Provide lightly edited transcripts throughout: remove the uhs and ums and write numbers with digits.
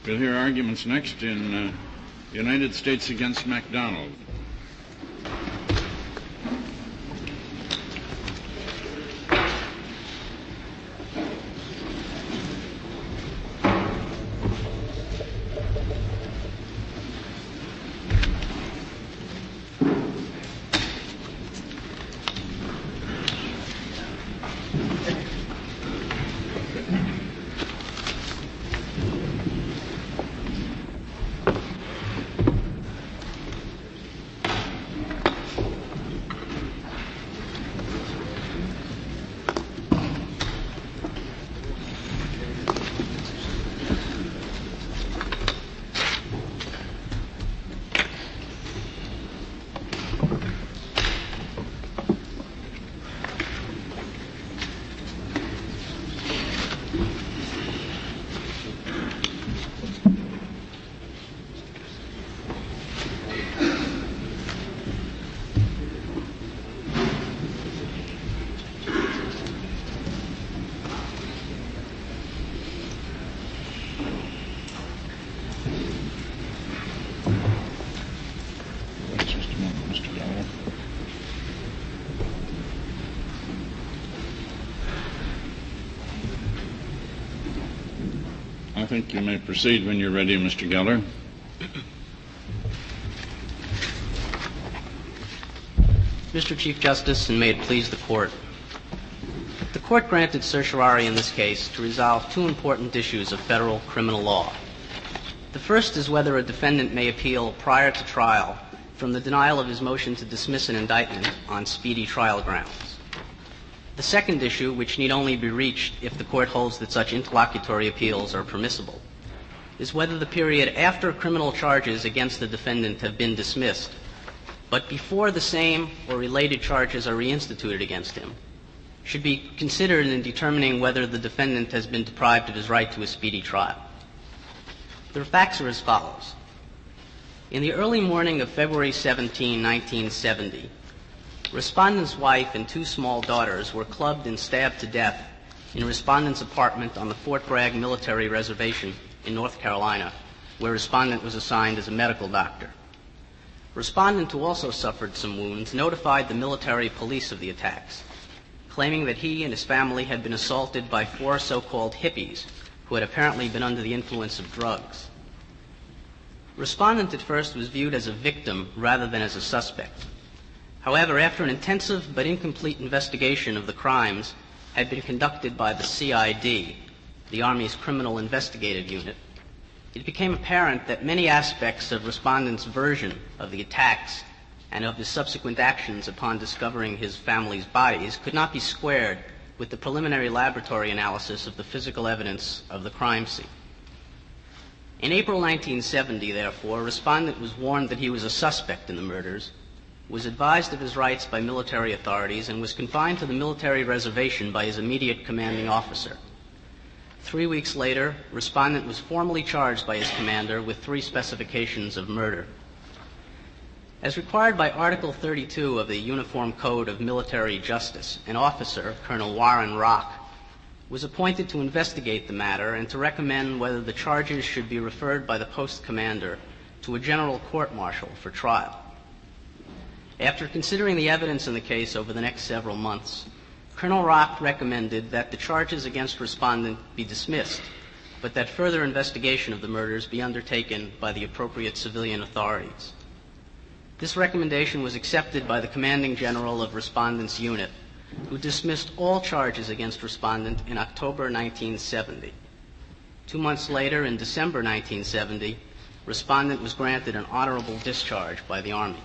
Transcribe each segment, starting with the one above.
We'll hear arguments next in United States against MacDonald. I think you may proceed when you're ready, Mr. Geller. Mr. Chief Justice, and may it please the Court. The Court granted certiorari in this case to resolve two important issues of federal criminal law. The first is whether a defendant may appeal prior to trial from the denial of his motion to dismiss an indictment on speedy trial grounds. The second issue, which need only be reached if the Court holds that such interlocutory appeals are permissible, is whether the period after criminal charges against the defendant have been dismissed, but before the same or related charges are reinstituted against him, should be considered in determining whether the defendant has been deprived of his right to a speedy trial. The facts are as follows. In the early morning of February 17, 1970, Respondent's wife and two small daughters were clubbed and stabbed to death in Respondent's apartment on the Fort Bragg military reservation in North Carolina, where Respondent was assigned as a medical doctor. Respondent, who also suffered some wounds, notified the military police of the attacks, claiming that he and his family had been assaulted by four so-called hippies who had apparently been under the influence of drugs. Respondent at first was viewed as a victim rather than as a suspect. However, after an intensive but incomplete investigation of the crimes had been conducted by the CID, the Army's Criminal Investigative Unit, it became apparent that many aspects of Respondent's version of the attacks and of his subsequent actions upon discovering his family's bodies could not be squared with the preliminary laboratory analysis of the physical evidence of the crime scene. In April 1970, therefore, Respondent was warned that he was a suspect in the murders, was advised of his rights by military authorities, and was confined to the military reservation by his immediate commanding officer. 3 weeks later, Respondent was formally charged by his commander with 3 specifications of murder. As required by Article 32 of the Uniform Code of Military Justice, an officer, Colonel Warren Rock, was appointed to investigate the matter and to recommend whether the charges should be referred by the post commander to a general court-martial for trial. After considering the evidence in the case over the next several months, Colonel Rock recommended that the charges against Respondent be dismissed, but that further investigation of the murders be undertaken by the appropriate civilian authorities. This recommendation was accepted by the commanding general of Respondent's unit, who dismissed all charges against Respondent in October 1970. 2 months later, in December 1970, Respondent was granted an honorable discharge by the Army.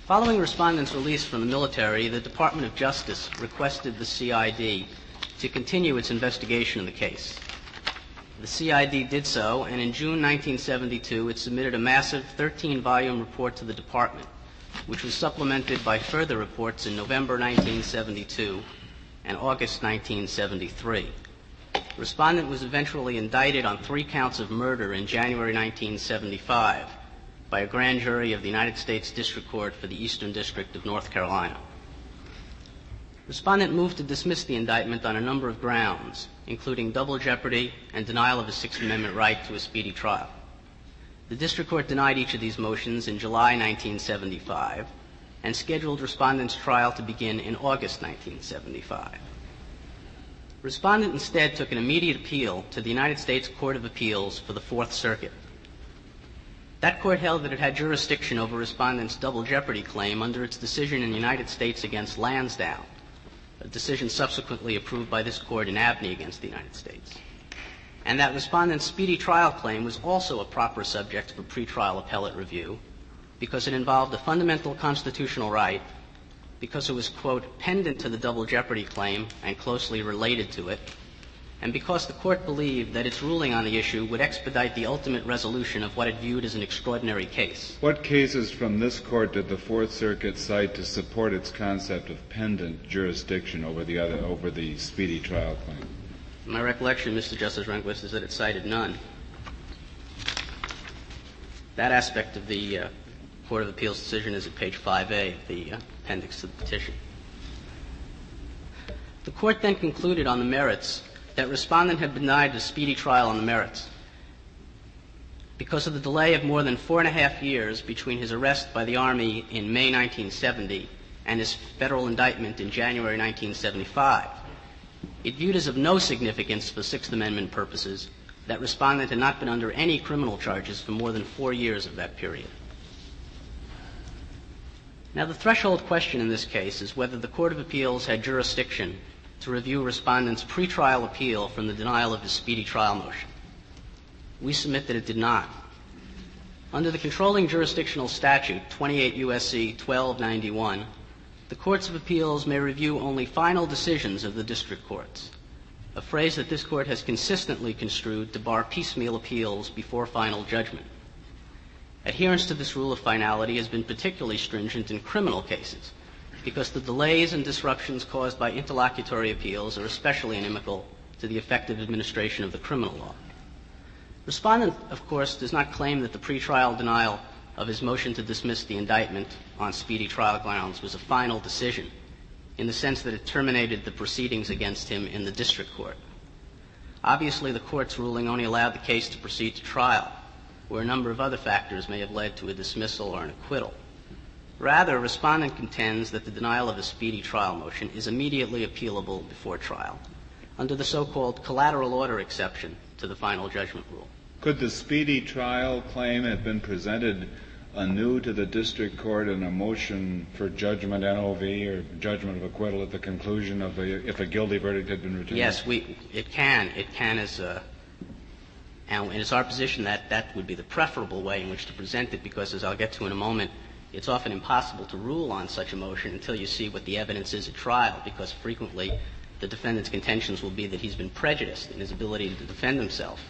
Following Respondent's release from the military, the Department of Justice requested the CID to continue its investigation of the case. The CID did so, and in June 1972, it submitted a massive 13-volume report to the Department, which was supplemented by further reports in November 1972 and August 1973. Respondent was eventually indicted on 3 counts of murder in January 1975 by a grand jury of the United States District Court for the Eastern District of North Carolina. Respondent moved to dismiss the indictment on a number of grounds, including double jeopardy and denial of a Sixth Amendment right to a speedy trial. The district court denied each of these motions in July 1975 and scheduled Respondent's trial to begin in August 1975. Respondent instead took an immediate appeal to the United States Court of Appeals for the Fourth Circuit. That court held that it had jurisdiction over Respondent's double jeopardy claim under its decision in United States against Lansdowne, a decision subsequently approved by this court in Abney against the United States, and that Respondent's speedy trial claim was also a proper subject for pretrial appellate review because it involved a fundamental constitutional right, because it was, quote, pendant to the double jeopardy claim and closely related to it, and because the court believed that its ruling on the issue would expedite the ultimate resolution of what it viewed as an extraordinary case. What cases from this court did the Fourth Circuit cite to support its concept of pendant jurisdiction over the speedy trial claim? My recollection, Mr. Justice Rehnquist, is that it cited none. That aspect of the Court of Appeals decision is at page 5A of the appendix to the petition. The court then concluded on the merits that Respondent had been denied a speedy trial on the merits because of the delay of more than 4.5 years between his arrest by the Army in May 1970 and his federal indictment in January 1975. It viewed as of no significance for Sixth Amendment purposes that Respondent had not been under any criminal charges for more than 4 years of that period. Now, the threshold question in this case is whether the Court of Appeals had jurisdiction to review Respondent's pretrial appeal from the denial of his speedy trial motion. We submit that it did not. Under the controlling jurisdictional statute, 28 U.S.C. 1291, the Courts of Appeals may review only final decisions of the district courts, a phrase that this court has consistently construed to bar piecemeal appeals before final judgment. Adherence to this rule of finality has been particularly stringent in criminal cases, because the delays and disruptions caused by interlocutory appeals are especially inimical to the effective administration of the criminal law. Respondent, of course, does not claim that the pretrial denial of his motion to dismiss the indictment on speedy trial grounds was a final decision, in the sense that it terminated the proceedings against him in the district court. Obviously, the court's ruling only allowed the case to proceed to trial, where a number of other factors may have led to a dismissal or an acquittal. Rather, Respondent contends that the denial of a speedy trial motion is immediately appealable before trial, under the so-called collateral order exception to the final judgment rule. Could the speedy trial claim have been presented anew to the district court in a motion for judgment NOV or judgment of acquittal at the conclusion of if a guilty verdict had been returned? Yes, it can. It can and it's our position that that would be the preferable way in which to present it, because, as I'll get to in a moment, it's often impossible to rule on such a motion until you see what the evidence is at trial, because frequently the defendant's contentions will be that he's been prejudiced in his ability to defend himself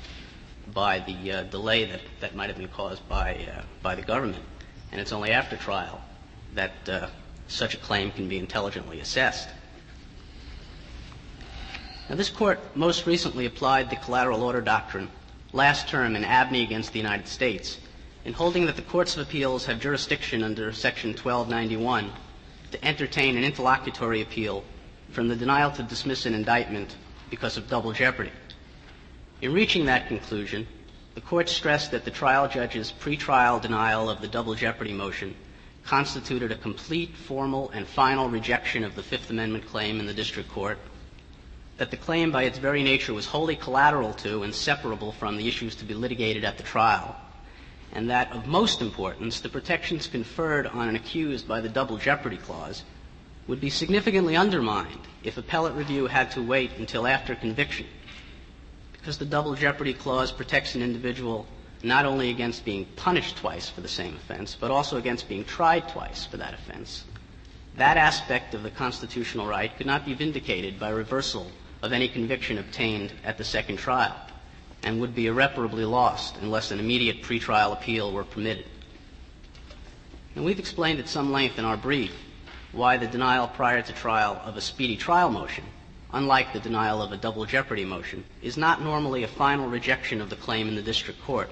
by the delay that might have been caused by the government. And it's only after trial that such a claim can be intelligently assessed. Now, this Court most recently applied the collateral order doctrine last term in Abney against the United States, in holding that the Courts of Appeals have jurisdiction under Section 1291 to entertain an interlocutory appeal from the denial to dismiss an indictment because of double jeopardy. In reaching that conclusion, the Court stressed that the trial judge's pretrial denial of the double jeopardy motion constituted a complete, formal, and final rejection of the Fifth Amendment claim in the district court, that the claim by its very nature was wholly collateral to and separable from the issues to be litigated at the trial, and that, of most importance, the protections conferred on an accused by the double jeopardy clause would be significantly undermined if appellate review had to wait until after conviction, because the double jeopardy clause protects an individual not only against being punished twice for the same offense, but also against being tried twice for that offense. That aspect of the constitutional right could not be vindicated by reversal of any conviction obtained at the second trial, and would be irreparably lost unless an immediate pretrial appeal were permitted. And we've explained at some length in our brief why the denial prior to trial of a speedy trial motion, unlike the denial of a double jeopardy motion, is not normally a final rejection of the claim in the district court,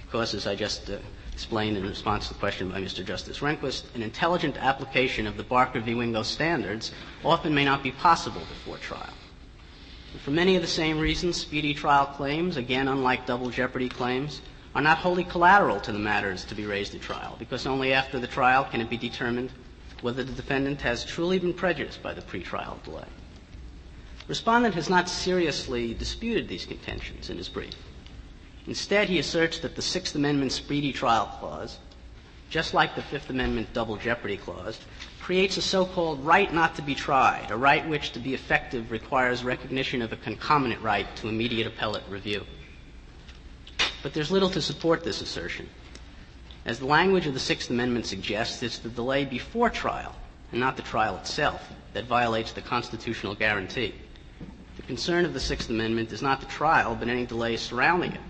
because, as I just explained in response to the question by Mr. Justice Rehnquist, an intelligent application of the Barker v. Wingo standards often may not be possible before trial. And for many of the same reasons, speedy trial claims, again unlike double jeopardy claims, are not wholly collateral to the matters to be raised at trial, because only after the trial can it be determined whether the defendant has truly been prejudiced by the pretrial delay. Respondent has not seriously disputed these contentions in his brief. Instead, he asserts that the Sixth Amendment Speedy Trial Clause, just like the Fifth Amendment Double Jeopardy Clause, creates a so-called right not to be tried, a right which, to be effective, requires recognition of a concomitant right to immediate appellate review. But there's little to support this assertion. As the language of the Sixth Amendment suggests, it's the delay before trial, and not the trial itself, that violates the constitutional guarantee. The concern of the Sixth Amendment is not the trial, but any delay surrounding it.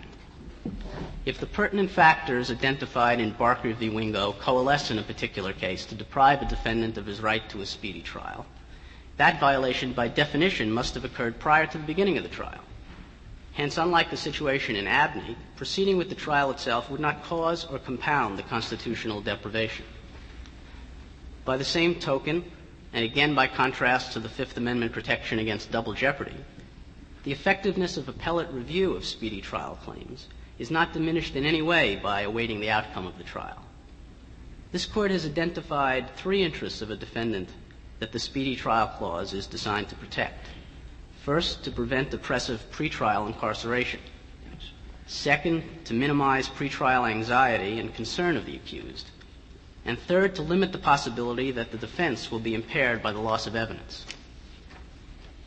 If the pertinent factors identified in Barker v. Wingo coalesce in a particular case to deprive a defendant of his right to a speedy trial, that violation by definition must have occurred prior to the beginning of the trial. Hence, unlike the situation in Abney, proceeding with the trial itself would not cause or compound the constitutional deprivation. By the same token, and again by contrast to the Fifth Amendment protection against double jeopardy, the effectiveness of appellate review of speedy trial claims is not diminished in any way by awaiting the outcome of the trial. This Court has identified three interests of a defendant that the Speedy Trial Clause is designed to protect. First, to prevent oppressive pretrial incarceration. Second, to minimize pretrial anxiety and concern of the accused. And third, to limit the possibility that the defense will be impaired by the loss of evidence.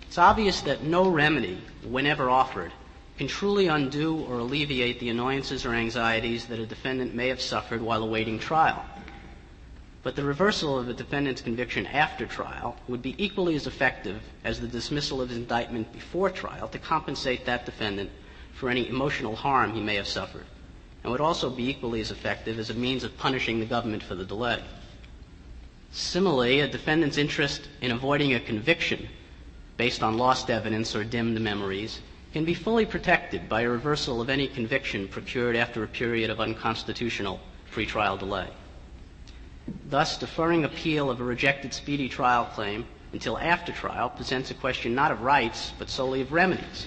It's obvious that no remedy, whenever offered, can truly undo or alleviate the annoyances or anxieties that a defendant may have suffered while awaiting trial. But the reversal of a defendant's conviction after trial would be equally as effective as the dismissal of his indictment before trial to compensate that defendant for any emotional harm he may have suffered, and would also be equally as effective as a means of punishing the government for the delay. Similarly, a defendant's interest in avoiding a conviction based on lost evidence or dimmed memories can be fully protected by a reversal of any conviction procured after a period of unconstitutional pretrial delay. Thus, deferring appeal of a rejected speedy trial claim until after trial presents a question not of rights, but solely of remedies.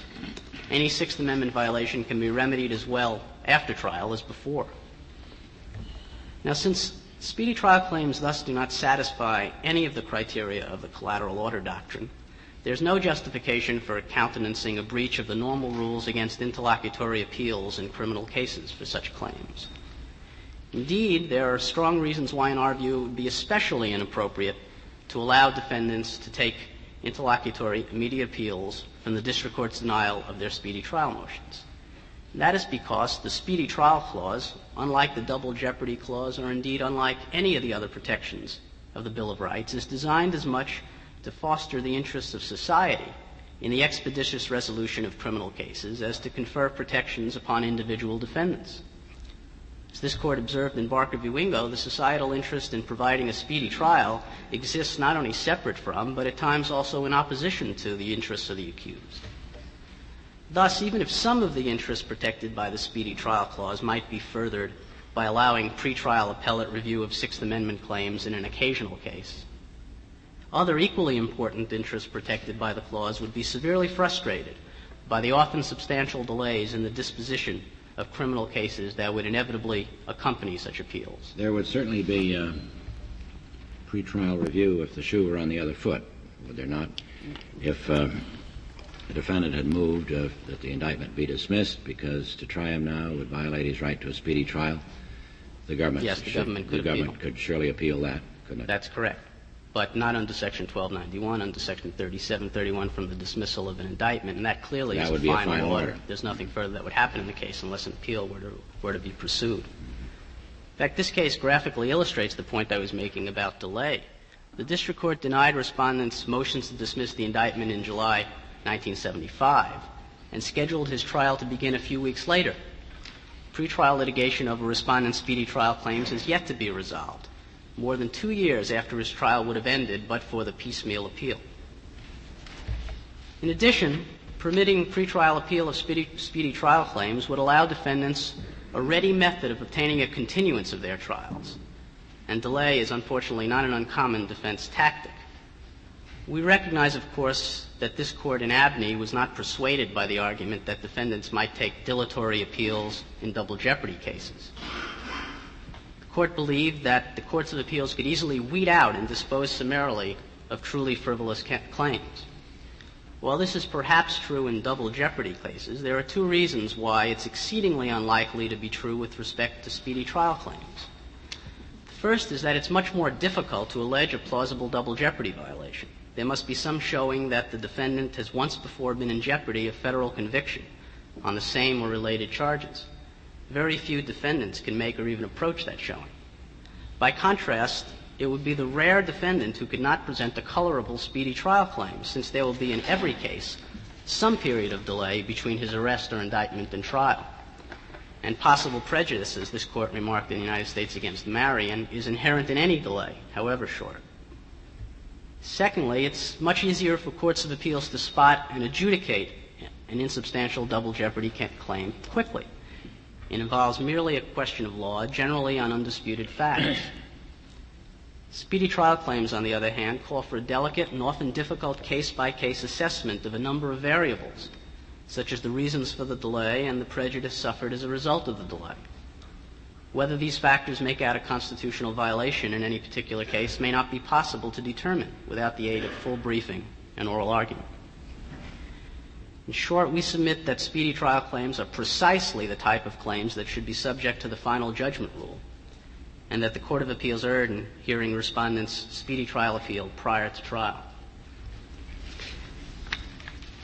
Any Sixth Amendment violation can be remedied as well after trial as before. Now, since speedy trial claims thus do not satisfy any of the criteria of the collateral order doctrine, there's no justification for countenancing a breach of the normal rules against interlocutory appeals in criminal cases for such claims. Indeed, there are strong reasons why, in our view, it would be especially inappropriate to allow defendants to take interlocutory immediate appeals from the district court's denial of their speedy trial motions. And that is because the Speedy Trial Clause, unlike the Double Jeopardy Clause, or indeed unlike any of the other protections of the Bill of Rights, is designed as much to foster the interests of society in the expeditious resolution of criminal cases as to confer protections upon individual defendants. As this Court observed in Barker v. Wingo, the societal interest in providing a speedy trial exists not only separate from, but at times also in opposition to, the interests of the accused. Thus, even if some of the interests protected by the Speedy Trial Clause might be furthered by allowing pretrial appellate review of Sixth Amendment claims in an occasional case, other equally important interests protected by the clause would be severely frustrated by the often substantial delays in the disposition of criminal cases that would inevitably accompany such appeals. There would certainly be pretrial review if the shoe were on the other foot, would there not? If the defendant had moved that the indictment be dismissed because to try him now would violate his right to a speedy trial, the government, could surely appeal that, couldn't it? That's correct. But not under Section 1291, under Section 3731 from the dismissal of an indictment, and that clearly is a final order. There's nothing further that would happen in the case unless an appeal were to be pursued. In fact, this case graphically illustrates the point I was making about delay. The district court denied respondents' motions to dismiss the indictment in July 1975 and scheduled his trial to begin a few weeks later. Pretrial litigation over respondents' speedy trial claims is yet to be resolved, more than 2 years after his trial would have ended but for the piecemeal appeal. In addition, permitting pretrial appeal of speedy trial claims would allow defendants a ready method of obtaining a continuance of their trials, and delay is unfortunately not an uncommon defense tactic. We recognize, of course, that this court in Abney was not persuaded by the argument that defendants might take dilatory appeals in double jeopardy cases. The court believed that the courts of appeals could easily weed out and dispose summarily of truly frivolous claims. While this is perhaps true in double jeopardy cases, there are two reasons why it's exceedingly unlikely to be true with respect to speedy trial claims. The first is that it's much more difficult to allege a plausible double jeopardy violation. There must be some showing that the defendant has once before been in jeopardy of federal conviction on the same or related charges. Very few defendants can make or even approach that showing. By contrast, it would be the rare defendant who could not present a colorable speedy trial claim, since there will be in every case some period of delay between his arrest or indictment and trial. And possible prejudice, as this court remarked in the United States against Marion, is inherent in any delay, however short. Secondly, it's much easier for courts of appeals to spot and adjudicate an insubstantial double jeopardy claim quickly. It involves merely a question of law, generally on undisputed facts. Speedy trial claims, on the other hand, call for a delicate and often difficult case-by-case assessment of a number of variables, such as the reasons for the delay and the prejudice suffered as a result of the delay. Whether these factors make out a constitutional violation in any particular case may not be possible to determine without the aid of full briefing and oral argument. In short, we submit that speedy trial claims are precisely the type of claims that should be subject to the final judgment rule, and that the Court of Appeals erred in hearing respondents' speedy trial appeal prior to trial.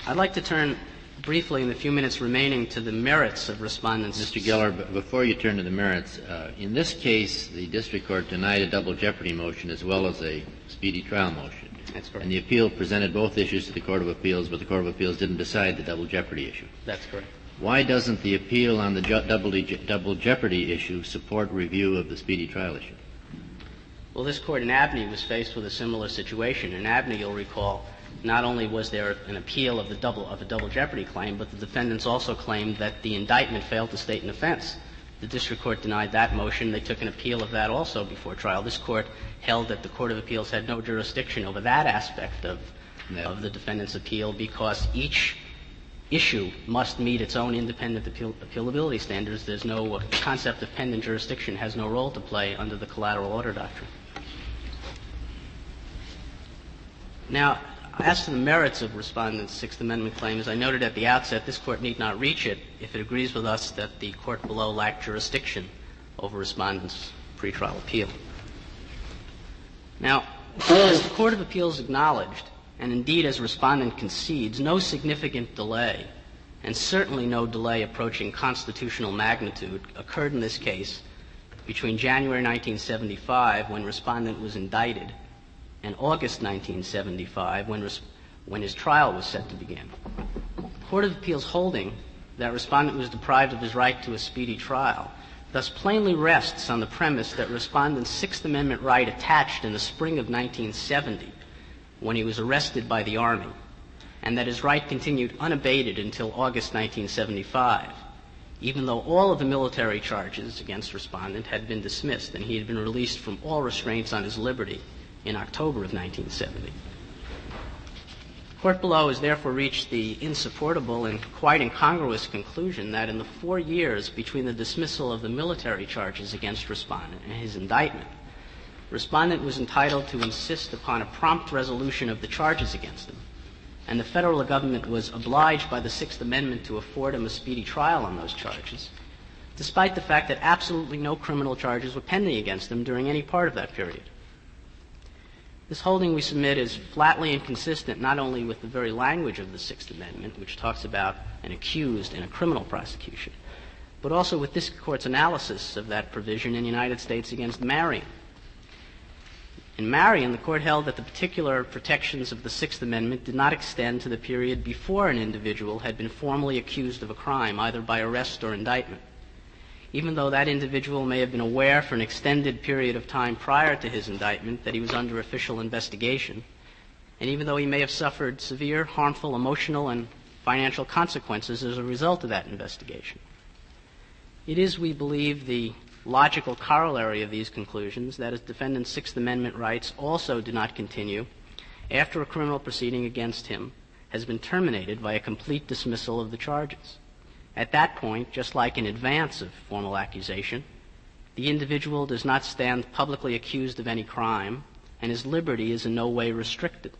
I'd like to turn briefly in the few minutes remaining to the merits of respondents'. Mr. Geller, before you turn to the merits, in this case, the district court denied a double jeopardy motion as well as a speedy trial motion. That's correct. And the appeal presented both issues to the Court of Appeals, but the Court of Appeals didn't decide the double jeopardy issue. That's correct. Why doesn't the appeal on the double jeopardy issue support review of the speedy trial issue? Well, this court in Abney was faced with a similar situation. In Abney, you'll recall, not only was there an appeal of a double jeopardy claim, but the defendants also claimed that the indictment failed to state an offense. The district court denied that motion. They took an appeal of that also before trial. This court held that the Court of Appeals had no jurisdiction over that aspect of the defendant's appeal, because each issue must meet its own independent appealability standards. There's no concept of pendant jurisdiction has no role to play under the collateral order doctrine. Now, as to the merits of respondents' Sixth Amendment claims, I noted at the outset this court need not reach it if it agrees with us that the court below lacked jurisdiction over respondents' pretrial appeal. Now, as the Court of Appeals acknowledged, and indeed as respondent concedes, no significant delay, and certainly no delay approaching constitutional magnitude, occurred in this case between January 1975, when respondent was indicted, and August 1975, when his trial was set to begin. The Court of Appeals holding that respondent was deprived of his right to a speedy trial thus plainly rests on the premise that respondent's Sixth Amendment right attached in the spring of 1970, when he was arrested by the Army, and that his right continued unabated until August 1975, even though all of the military charges against respondent had been dismissed and he had been released from all restraints on his liberty in October of 1970. The court below has therefore reached the insupportable and quite incongruous conclusion that in the 4 years between the dismissal of the military charges against respondent and his indictment, respondent was entitled to insist upon a prompt resolution of the charges against him, and the federal government was obliged by the Sixth Amendment to afford him a speedy trial on those charges, despite the fact that absolutely no criminal charges were pending against him during any part of that period. This holding, we submit, is flatly inconsistent not only with the very language of the Sixth Amendment, which talks about an accused in a criminal prosecution, but also with this Court's analysis of that provision in United States against Marion. In Marion, the Court held that the particular protections of the Sixth Amendment did not extend to the period before an individual had been formally accused of a crime, either by arrest or indictment. Even though that individual may have been aware for an extended period of time prior to his indictment that he was under official investigation, and even though he may have suffered severe, harmful, emotional, and financial consequences as a result of that investigation. It is, we believe, the logical corollary of these conclusions that a defendant's Sixth Amendment rights also do not continue after a criminal proceeding against him has been terminated by a complete dismissal of the charges. At that point, just like in advance of formal accusation, the individual does not stand publicly accused of any crime, and his liberty is in no way restricted.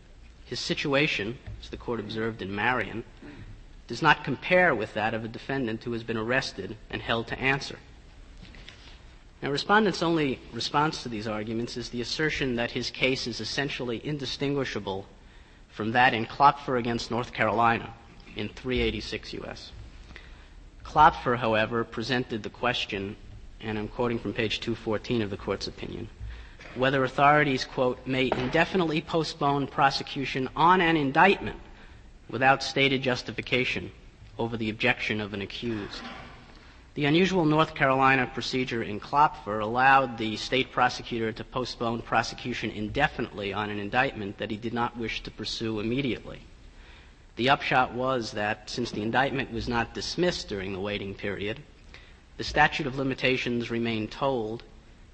His situation, as the Court observed in Marion, does not compare with that of a defendant who has been arrested and held to answer. Now, Respondent's only response to these arguments is the assertion that his case is essentially indistinguishable from that in Klopfer against North Carolina in 386 U.S. Klopfer, however, presented the question, and I'm quoting from page 214 of the Court's opinion, whether authorities, quote, may indefinitely postpone prosecution on an indictment without stated justification over the objection of an accused. The unusual North Carolina procedure in Klopfer allowed the state prosecutor to postpone prosecution indefinitely on an indictment that he did not wish to pursue immediately. The upshot was that since the indictment was not dismissed during the waiting period, the statute of limitations remained tolled,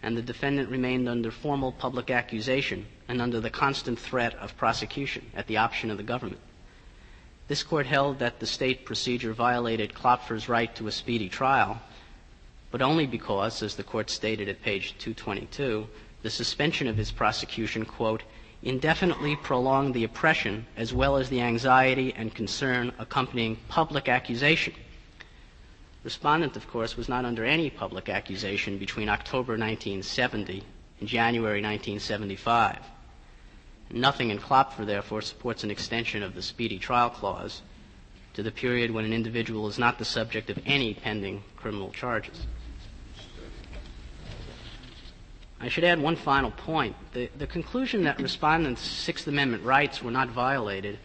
and the defendant remained under formal public accusation and under the constant threat of prosecution at the option of the government. This Court held that the state procedure violated Klopfer's right to a speedy trial, but only because, as the Court stated at page 222, the suspension of his prosecution, quote, indefinitely prolonged the oppression as well as the anxiety and concern accompanying public accusation. Respondent, of course, was not under any public accusation between October 1970 and January 1975. Nothing in Klopfer, therefore, supports an extension of the Speedy Trial Clause to the period when an individual is not the subject of any pending criminal charges. I should add one final point. The conclusion that Respondent's Sixth Amendment rights were not violated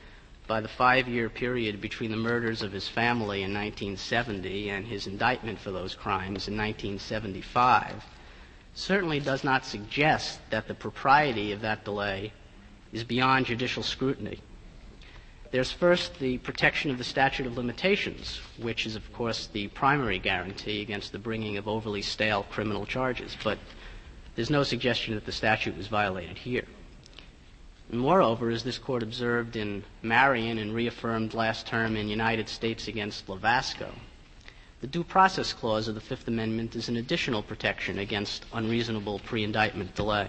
by the 5-year period between the murders of his family in 1970 and his indictment for those crimes in 1975 certainly does not suggest that the propriety of that delay is beyond judicial scrutiny. There's first the protection of the statute of limitations, which is, of course, the primary guarantee against the bringing of overly stale criminal charges, but there's no suggestion that the statute was violated here. And moreover, as this Court observed in Marion and reaffirmed last term in United States against Lavasco, the Due Process Clause of the Fifth Amendment is an additional protection against unreasonable pre-indictment delay.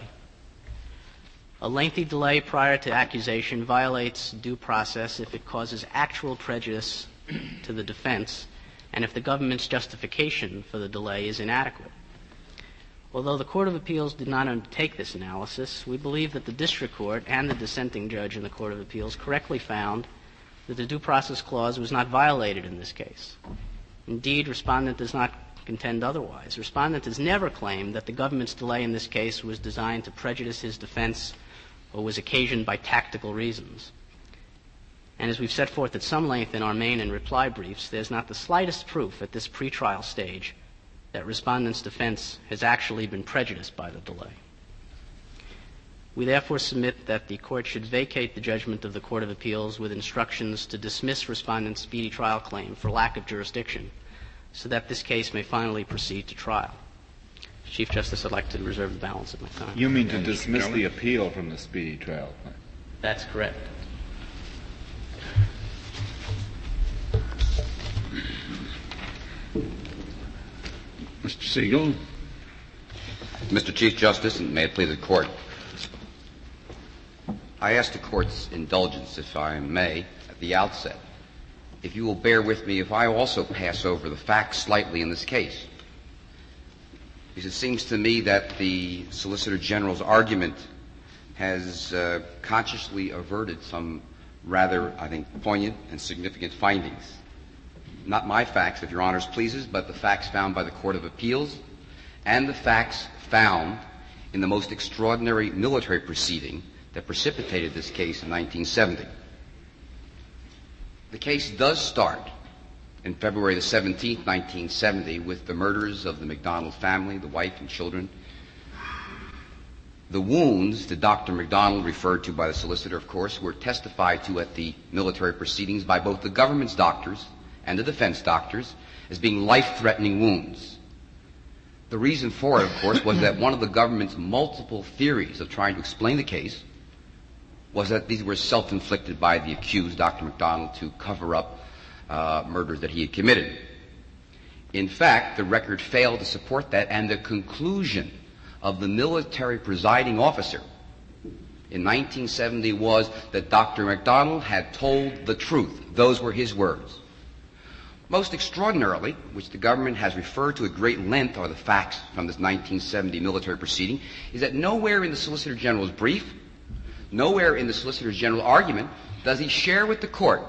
A lengthy delay prior to accusation violates due process if it causes actual prejudice to the defense and if the government's justification for the delay is inadequate. Although the Court of Appeals did not undertake this analysis, we believe that the District Court and the dissenting judge in the Court of Appeals correctly found that the Due Process Clause was not violated in this case. Indeed, Respondent does not contend otherwise. Respondent has never claimed that the government's delay in this case was designed to prejudice his defense or was occasioned by tactical reasons. And as we've set forth at some length in our main and reply briefs, there's not the slightest proof at this pretrial stage that Respondent's defense has actually been prejudiced by the delay. We therefore submit that the Court should vacate the judgment of the Court of Appeals with instructions to dismiss Respondent's speedy trial claim for lack of jurisdiction so that this case may finally proceed to trial. Chief Justice, I'd like to reserve the balance of my time. You mean to dismiss the appeal from the speedy trial? That's correct. Mr. Segal. Mr. Chief Justice, and may it please the Court, I ask the Court's indulgence, if I may, at the outset, if you will bear with me if I also pass over the facts slightly in this case. Because it seems to me that the Solicitor General's argument has consciously averted some rather, I think, poignant and significant findings. Not my facts, if Your Honors pleases, but the facts found by the Court of Appeals and the facts found in the most extraordinary military proceeding that precipitated this case in 1970. The case does start in February the 17th, 1970, with the murders of the MacDonald family, the wife and children. The wounds that Dr. MacDonald referred to by the solicitor, of course, were testified to at the military proceedings by both the government's doctors and the defense doctors as being life-threatening wounds. The reason for it, of course, was that one of the government's multiple theories of trying to explain the case was that these were self-inflicted by the accused, Dr. MacDonald, to cover up murders that he had committed. In fact, the record failed to support that, and the conclusion of the military presiding officer in 1970 was that Dr. MacDonald had told the truth. Those were his words. Most extraordinarily, which the government has referred to at great length are the facts from this 1970 military proceeding, is that nowhere in the Solicitor General's brief, nowhere in the Solicitor General argument does he share with the court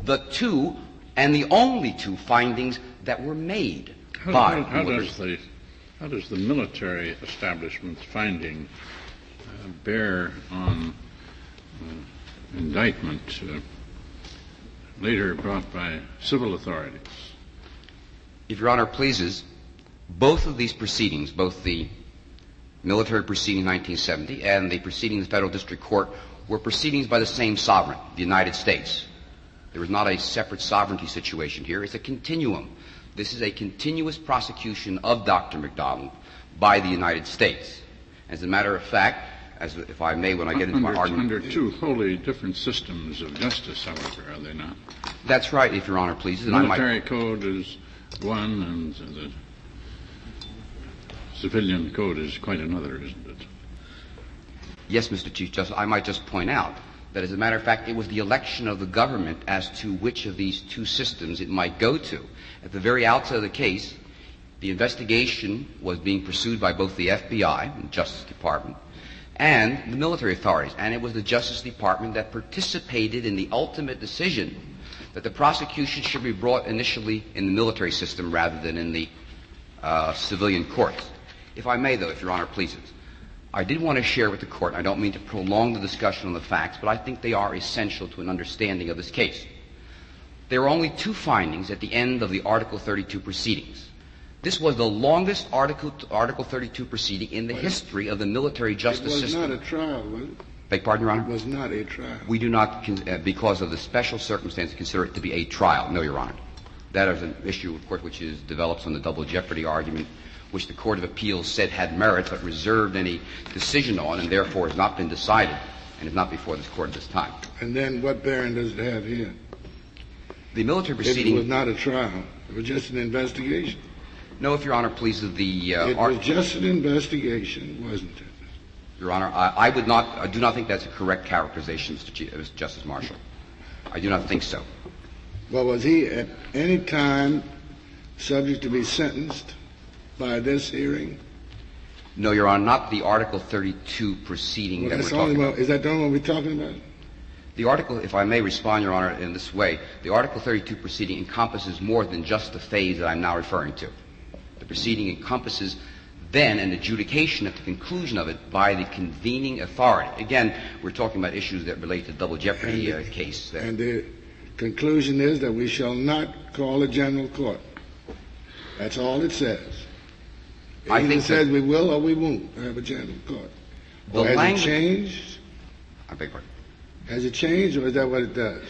the two and the only two findings that were made by how does the military establishment's finding bear on indictment later brought by civil authorities? If Your Honor pleases, both of these proceedings, both the military proceeding in 1970 and the proceeding in the Federal District Court, were proceedings by the same sovereign, the United States. There is not a separate sovereignty situation here. It's a continuum. This is a continuous prosecution of Dr. MacDonald by the United States. As a matter of fact, as if I may, when I get into my argument... Under two wholly different systems of justice, however, are they not? That's right, if Your Honor pleases. The military code is one, and the civilian code is quite another, isn't it? Yes, Mr. Chief Justice. I might just point out that, as a matter of fact, it was the election of the government as to which of these two systems it might go to. At the very outset of the case, the investigation was being pursued by both the FBI and Justice Department and the military authorities, and it was the Justice Department that participated in the ultimate decision that the prosecution should be brought initially in the military system rather than in the civilian courts. If I may, though, if Your Honor pleases, I did want to share with the Court, and I don't mean to prolong the discussion on the facts, but I think they are essential to an understanding of this case. There were only two findings at the end of the Article 32 proceedings. This was the longest Article 32 proceeding in the history of the military justice system. It was not a trial, was it? Beg pardon, Your Honor? It was not a trial. We do not, because of the special circumstances, consider it to be a trial. No, Your Honor. That is an issue, of course, which develops on the double jeopardy argument, which the Court of Appeals said had merit but reserved any decision on and therefore has not been decided and is not before this Court at this time. And then what bearing does it have here? The military proceeding... It was not a trial. It was just an investigation. No, if Your Honor pleases, the... it was just an investigation, wasn't it? Your Honor, I do not think that's a correct characterization, Mr. Justice Marshall. I do not think so. Well, was he at any time subject to be sentenced by this hearing? No, Your Honor, not the Article 32 proceeding that we're talking about. Is that the only one we're talking about? The article, if I may respond, Your Honor, in this way, the Article 32 proceeding encompasses more than just the phase that I'm now referring to. The proceeding encompasses then an adjudication at the conclusion of it by the convening authority. Again, we're talking about issues that relate to the double jeopardy case. And the conclusion is that we shall not call a general court. That's all it says. I think it says we will or we won't have a general court. Or has it changed? I beg your pardon. Has it changed, or is that what it does?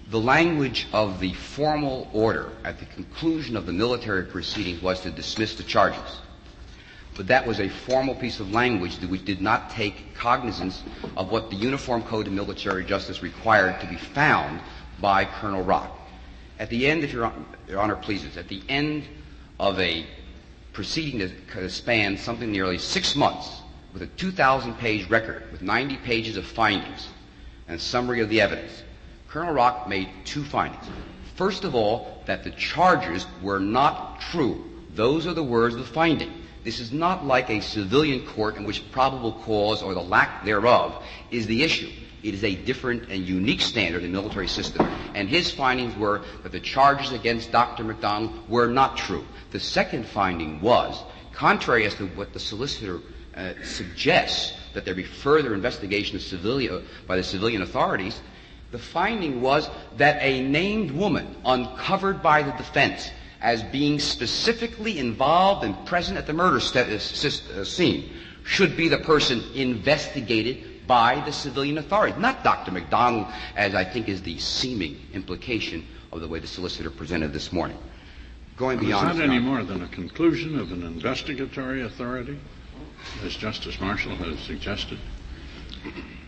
The language of the formal order at the conclusion of the military proceedings was to dismiss the charges. But that was a formal piece of language which did not take cognizance of what the Uniform Code of Military Justice required to be found by Colonel Rock. At the end, if Your Honor pleases, at the end of a proceeding that spanned something nearly 6 months, with a 2,000-page record, with 90 pages of findings and summary of the evidence, Colonel Rock made two findings. First of all, that the charges were not true. Those are the words of the finding. This is not like a civilian court in which probable cause or the lack thereof is the issue. It is a different and unique standard in the military system. And his findings were that the charges against Dr. MacDonald were not true. The second finding was, contrary as to what the solicitor suggests, that there be further investigation by the civilian authorities, the finding was that a named woman uncovered by the defense as being specifically involved and present at the murder scene should be the person investigated by the civilian authorities, not Dr. MacDonald, as I think is the seeming implication of the way the solicitor presented this morning. Going Is beyond that this, any Your Honor. more than a conclusion of an investigatory authority, as Justice Marshall has suggested?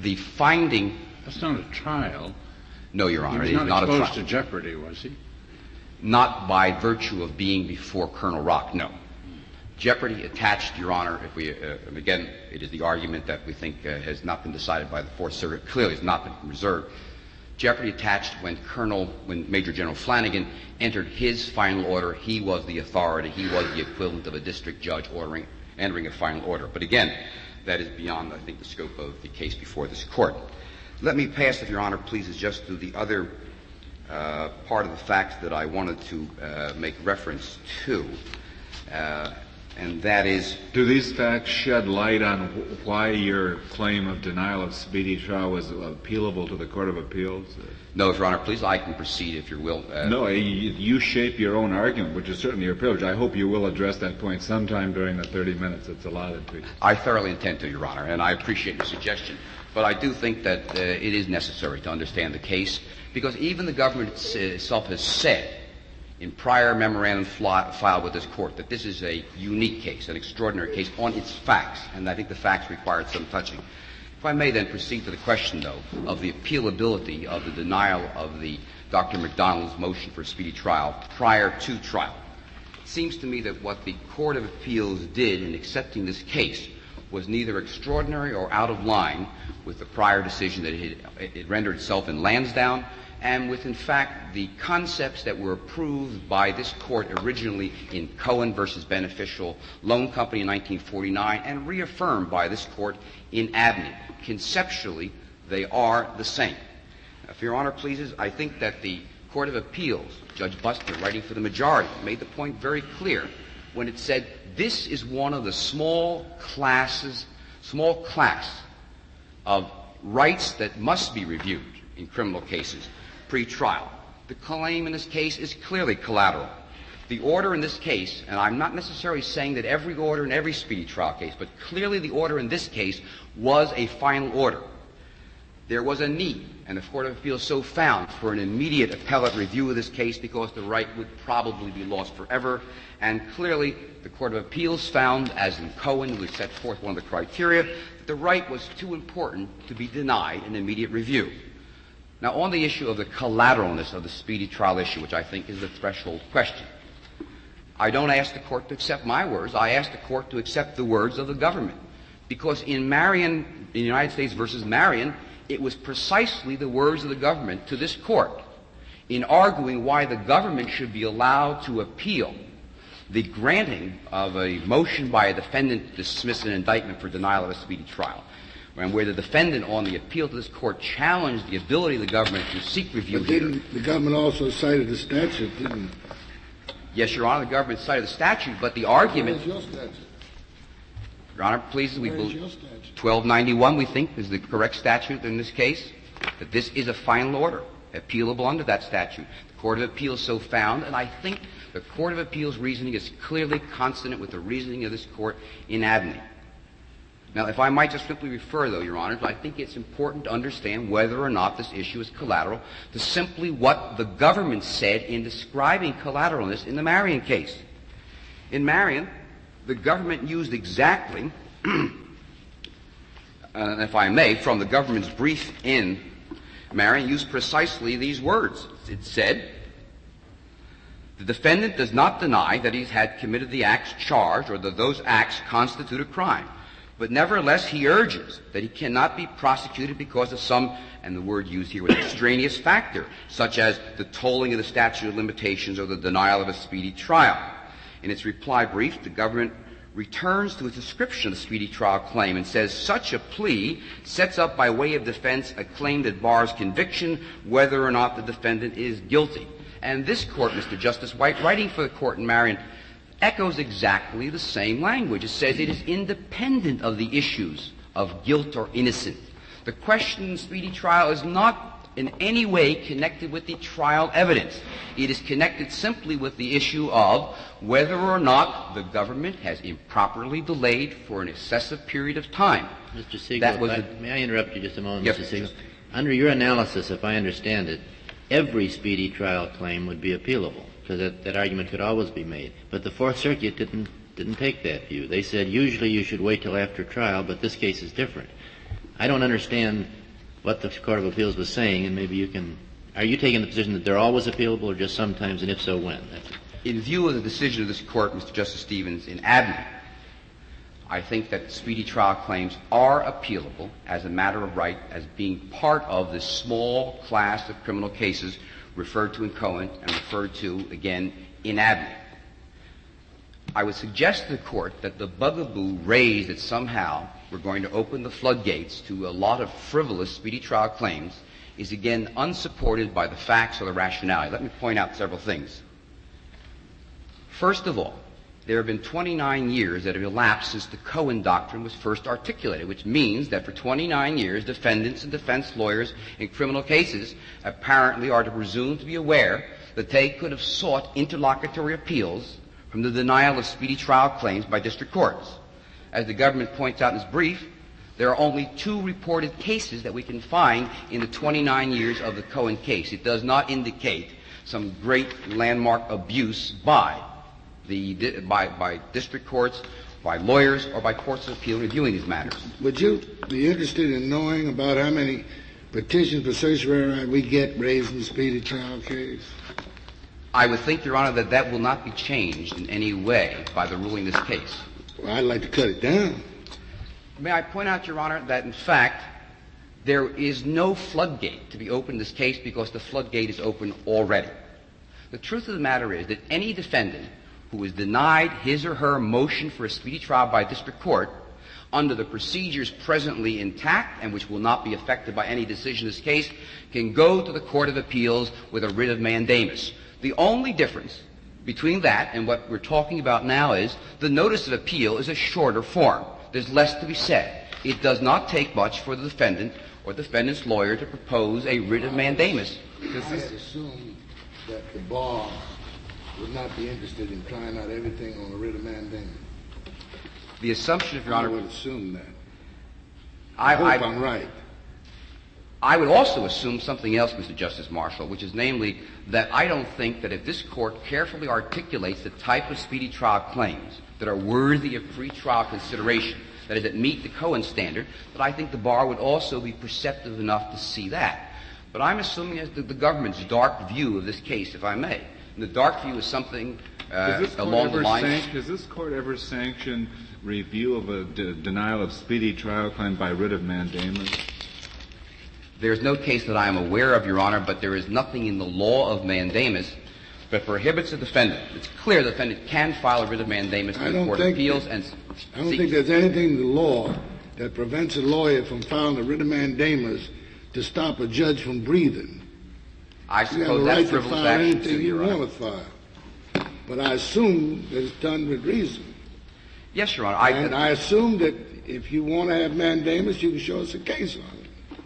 The finding, That's not a trial. no, Your Honor, He it was is not not a exposed to trial. jeopardy, was he? Not by virtue of being before Colonel Rock, no. Jeopardy attached, Your Honor, if we, again, it is the argument that we think has not been decided by the Fourth Circuit, clearly has not been reserved. Jeopardy attached when Major General Flanagan entered his final order. He was the authority. He was the equivalent of a district judge entering a final order. But again, that is beyond, I think, the scope of the case before this Court. Let me pass, if Your Honor pleases, just to the other part of the facts that I wanted to make reference to, and that is, Do these facts shed light on why your claim of denial of speedy trial was appealable to the Court of Appeals? no, Your Honor, please, I can proceed if you will. No, you shape your own argument, which is certainly your privilege. I hope you will address that point sometime during the 30 minutes that's allotted to you. I thoroughly intend to, Your Honor, and I appreciate your suggestion. But I do think that it is necessary to understand the case, because even the government itself has said in prior memorandum filed with this Court that this is a unique case, an extraordinary case on its facts, and I think the facts required some touching. If I may then proceed to the question, though, of the appealability of the denial of the Dr. MacDonald's motion for a speedy trial prior to trial. It seems to me that what the Court of Appeals did in accepting this case was neither extraordinary or out of line with the prior decision that it rendered itself in Lansdowne, and with, in fact, the concepts that were approved by this Court originally in Cohen versus Beneficial Loan Company in 1949 and reaffirmed by this Court in Abney. Conceptually, they are the same. If Your Honor pleases, I think that the Court of Appeals, Judge Buster, writing for the majority, made the point very clear when it said this is one of the small class of rights that must be reviewed in criminal cases pre-trial. The claim in this case is clearly collateral. The order in this case, and I'm not necessarily saying that every order in every speedy trial case, but clearly the order in this case was a final order. There was a need, and the Court of Appeals so found, for an immediate appellate review of this case because the right would probably be lost forever. And clearly, the Court of Appeals found, as in Cohen, who set forth one of the criteria, that the right was too important to be denied an immediate review. Now, on the issue of the collateralness of the speedy trial issue, which I think is the threshold question, I don't ask the Court to accept my words. I ask the Court to accept the words of the government. Because in Marion, in United States versus Marion, it was precisely the words of the government to this Court in arguing why the government should be allowed to appeal the granting of a motion by a defendant to dismiss an indictment for denial of a speedy trial, and where the defendant on the appeal to this Court challenged the ability of the government to seek review But here. didn't the government also cited the statute, didn't it? Yes, Your Honor, the government cited the statute, but the argument... Where's your statute? Your Honor, please, we Where's believe... your statute? 1291, we think, is the correct statute in this case, that this is a final order, appealable under that statute. The Court of Appeals so found, and I think the Court of Appeals' reasoning is clearly consonant with the reasoning of this Court in Abney. Now, if I might just simply refer, though, Your Honors, I think it's important to understand whether or not this issue is collateral to simply what the government said in describing collateralness in the Marion case. In Marion, the government used exactly, if I may, from the government's brief in Marion, used precisely these words. It said, "The defendant does not deny that he had committed the acts charged or that those acts constitute a crime. But nevertheless, he urges that he cannot be prosecuted because of some," and the word used here was extraneous factor, such as the tolling of the statute of limitations or the denial of a speedy trial. In its reply brief, the government returns to its description of the speedy trial claim and says such a plea sets up by way of defense a claim that bars conviction whether or not the defendant is guilty. And this Court, Mr. Justice White, writing for the Court in Marion, echoes exactly the same language. It says it is independent of the issues of guilt or innocence. The question in speedy trial is not in any way connected with the trial evidence. It is connected simply with the issue of whether or not the government has improperly delayed for an excessive period of time. Mr. Segal, may I interrupt you just a moment, Yes. Mr. Segal? Under your analysis, if I understand it, every speedy trial claim would be appealable, because that argument could always be made. But the Fourth Circuit didn't take that view. They said usually you should wait till after trial, but this case is different. I don't understand what the Court of Appeals was saying, and maybe you can — are you taking the position that they're always appealable or just sometimes, and if so, when? In view of the decision of this Court, Mr. Justice Stevens, in Abney, I think that speedy trial claims are appealable as a matter of right, as being part of this small class of criminal cases referred to in Cohen and referred to again in Abney. I would suggest to the Court that the bugaboo raised that somehow we're going to open the floodgates to a lot of frivolous speedy trial claims is again unsupported by the facts or the rationality. Let me point out several things. First of all, there have been 29 years that have elapsed since the Cohen doctrine was first articulated, which means that for 29 years defendants and defense lawyers in criminal cases apparently are to presume to be aware that they could have sought interlocutory appeals from the denial of speedy trial claims by district courts. As the government points out in its brief, there are only 2 reported cases that we can find in the 29 years of the Cohen case. It does not indicate some great landmark abuse by district courts, by lawyers, or by courts of appeal reviewing these matters. Would you be interested in knowing about how many petitions for certiorari we get raised in the speedy trial case? I would think, Your Honor, that will not be changed in any way by the ruling in this case. Well, I'd like to cut it down. May I point out, Your Honor, that in fact there is no floodgate to be opened in this case because the floodgate is open already. The truth of the matter is that any defendant who is denied his or her motion for a speedy trial by a district court under the procedures presently intact and which will not be affected by any decision in this case can go to the Court of Appeals with a writ of mandamus. The only difference between that and what we're talking about now is the notice of appeal is a shorter form. There's less to be said. It does not take much for the defendant or defendant's lawyer to propose a writ of mandamus. I assume that the bar would not be interested in trying out everything on a writ of mandamus. The assumption, Your Honor, I would assume that. I hope I'm right. I would also assume something else, Mr. Justice Marshall, which is namely that I don't think that if this Court carefully articulates the type of speedy trial claims that are worthy of pretrial consideration, that is, that meet the Cohen standard, that I think the bar would also be perceptive enough to see that. But I'm assuming as the government's dark view of this case, if I may. And the dark view is something along the lines. Has this Court ever sanctioned review of a denial of speedy trial claim by writ of mandamus? There is no case that I am aware of, Your Honor, but there is nothing in the law of mandamus that prohibits a defendant. It's clear the defendant can file a writ of mandamus in the Court of Appeals. I don't think there's anything in the law that prevents a lawyer from filing a writ of mandamus to stop a judge from breathing. I suppose that's frivolous action, you have a right to file anything you Your Honor. want to file. But I assume that it's done with reason. Yes, Your Honor. I assume that if you want to have mandamus, you can show us a case on it.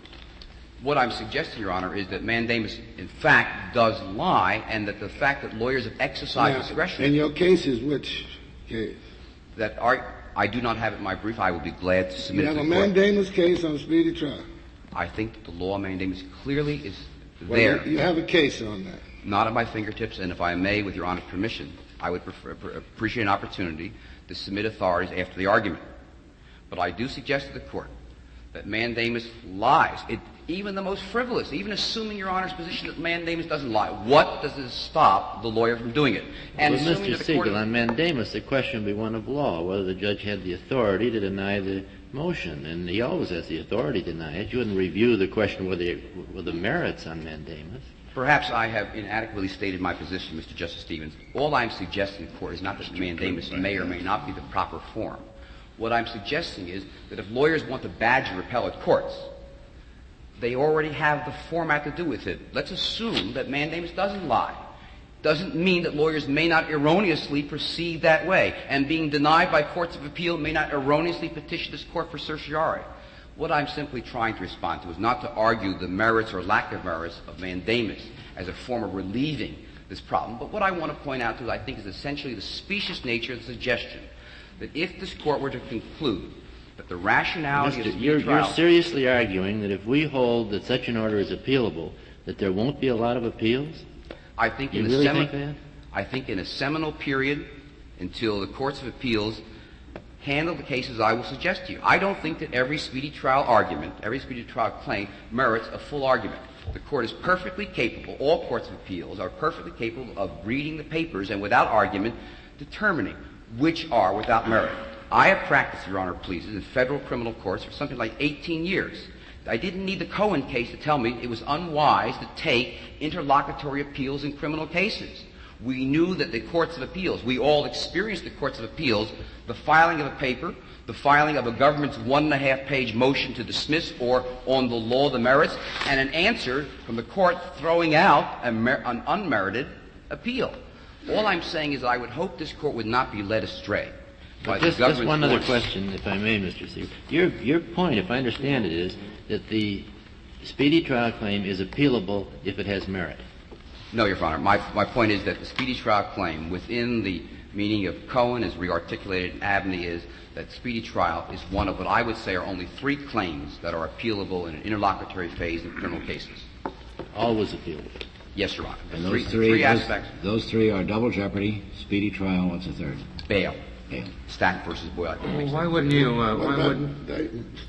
What I'm suggesting, Your Honor, is that mandamus, in fact, does lie, and that the fact that lawyers have exercised discretion. And your case is which case? I do not have it in my brief. I will be glad to submit it to the Court. You have a mandamus case on speedy trial. I think that the law of mandamus clearly is there. You have a case on that. Not at my fingertips, and if I may, with Your Honor's permission, I would appreciate an opportunity to submit authorities after the argument. But I do suggest to the Court that mandamus lies. Even the most frivolous, even assuming Your Honor's position that mandamus doesn't lie, what does it stop the lawyer from doing it? And well, Mr. Segal, on mandamus, the question would be one of law, whether the judge had the authority to deny the motion, and he always has the authority to deny it. You wouldn't review the question whether the merits on mandamus. Perhaps I have inadequately stated my position, Mr. Justice Stevens. All I'm suggesting, of course, is not that mandamus may or may not be the proper form. What I'm suggesting is that if lawyers want to badger appellate courts, they already have the format to do with it. Let's assume that mandamus doesn't lie. Doesn't mean that lawyers may not erroneously proceed that way, and being denied by courts of appeal may not erroneously petition this court for certiorari. What I'm simply trying to respond to is not to argue the merits or lack of merits of mandamus as a form of relieving this problem, but what I want to point out to, I think, is essentially the specious nature of the suggestion that if this court were to conclude that the rationality of speedy trial... You're seriously arguing that if we hold that such an order is appealable, that there won't be a lot of appeals? I think You in really a think that? I think in a seminal period until the courts of appeals handle the cases I will suggest to you. I don't think that every speedy trial argument, every speedy trial claim merits a full argument. The court is perfectly capable, all courts of appeals are perfectly capable of reading the papers and without argument determining which are without merit. I have practiced, Your Honor, pleases, in federal criminal courts for something like 18 years. I didn't need the Cohen case to tell me it was unwise to take interlocutory appeals in criminal cases. We knew that the courts of appeals, we all experienced the courts of appeals, the filing of a paper, the filing of a government's 1.5-page motion to dismiss or on the law of the merits, and an answer from the court throwing out an unmerited appeal. All I'm saying is I would hope this court would not be led astray by the government's Just one other force. question, if I may, Mr. Segal. Your point, if I understand it, is that the speedy trial claim is appealable if it has merit. No, Your Honor. My point is that the speedy trial claim within the meaning of Cohen as rearticulated in Abney is that speedy trial is one of what I would say are only 3 claims that are appealable in an interlocutory phase in criminal cases. Always appealable. Yes, Your Honor. And Three aspects. Those 3 are double jeopardy, speedy trial. What's the third? Bail. Bail. Stack versus Boyle. Well, why wouldn't you? What Why about wouldn't? indictment?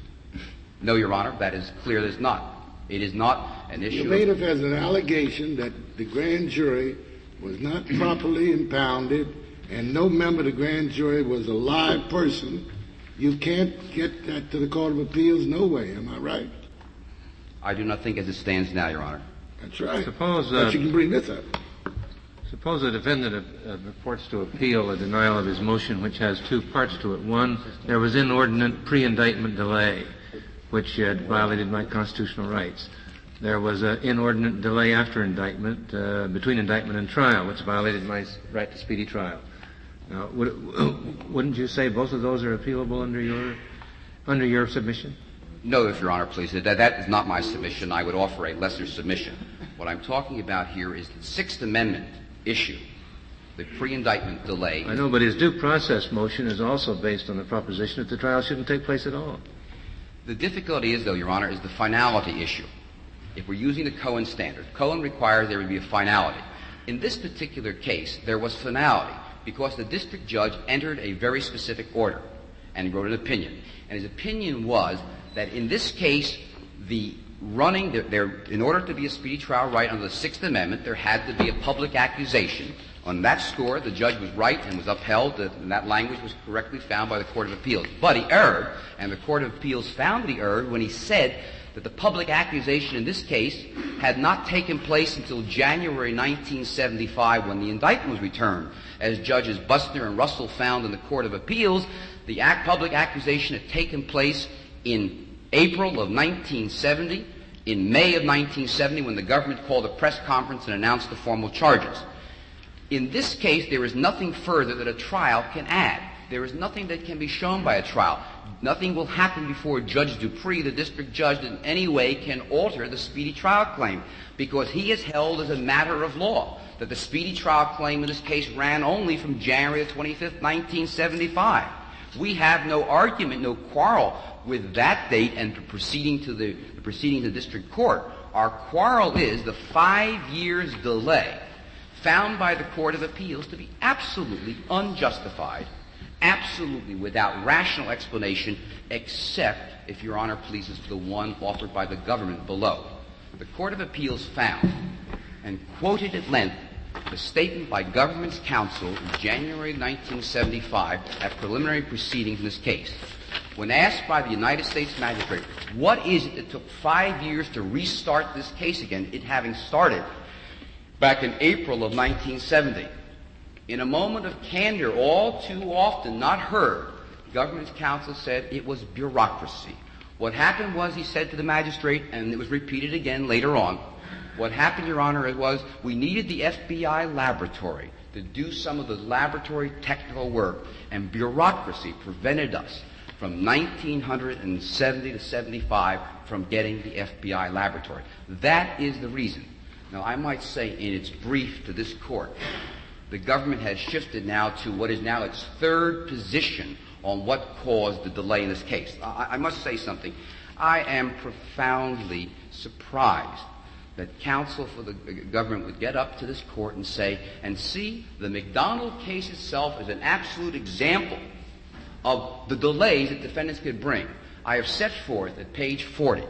No, Your Honor. That is clear. There's not. It is not an The issue. plaintiff has an allegation that the grand jury was not properly impounded and no member of the grand jury was a live person. You can't get that to the Court of Appeals, no way. Am I right? I do not think as it stands now, Your Honor. That's right. Suppose, But you can bring this up. Suppose a defendant purports to appeal a denial of his motion, which has 2 parts to it. One, there was inordinate pre-indictment delay, which violated my constitutional rights. There was an inordinate delay after indictment, between indictment and trial, which violated my right to speedy trial. Now, wouldn't you say both of those are appealable under your submission? No, if Your Honor, please. That is not my submission. I would offer a lesser submission. What I'm talking about here is the Sixth Amendment issue, the pre-indictment delay. I know, but his due process motion is also based on the proposition that the trial shouldn't take place at all. The difficulty is, though, Your Honor, is the finality issue. If we're using the Cohen standard, Cohen requires there would be a finality. In this particular case, there was finality because the district judge entered a very specific order and he wrote an opinion. And his opinion was that in this case, in order to be a speedy trial right under the Sixth Amendment, there had to be a public accusation. On that score, the judge was right and was upheld, and that language was correctly found by the Court of Appeals. But he erred, and the Court of Appeals found that he erred when he said that the public accusation in this case had not taken place until January 1975 when the indictment was returned. As Judges Bustner and Russell found in the Court of Appeals, the public accusation had taken place in April of 1970, in May of 1970 when the government called a press conference and announced the formal charges. In this case, there is nothing further that a trial can add. There is nothing that can be shown by a trial. Nothing will happen before Judge Dupree, the district judge, that in any way can alter the speedy trial claim because he has held as a matter of law that the speedy trial claim in this case ran only from January 25th, 1975. We have no argument, no quarrel with that date and the proceeding to the district court. Our quarrel is the 5 years delay found by the Court of Appeals to be absolutely unjustified, absolutely without rational explanation, except, if Your Honor pleases, the one offered by the government below. The Court of Appeals found and quoted at length the statement by government's counsel in January 1975 at preliminary proceedings in this case. When asked by the United States magistrate, what is it that took 5 years to restart this case again, it having started back in April of 1970, in a moment of candor all too often not heard, government's counsel said it was bureaucracy. What happened was, he said to the magistrate, and it was repeated again later on, what happened, Your Honor, was we needed the FBI laboratory to do some of the laboratory technical work, and bureaucracy prevented us from 1970 to 75 from getting the FBI laboratory. That is the reason. Now, I might say in its brief to this court, the government has shifted now to what is now its third position on what caused the delay in this case. I must say something. I am profoundly surprised that counsel for the government would get up to this court and say, and see, the MacDonald case itself is an absolute example of the delays that defendants could bring. I have set forth at page 40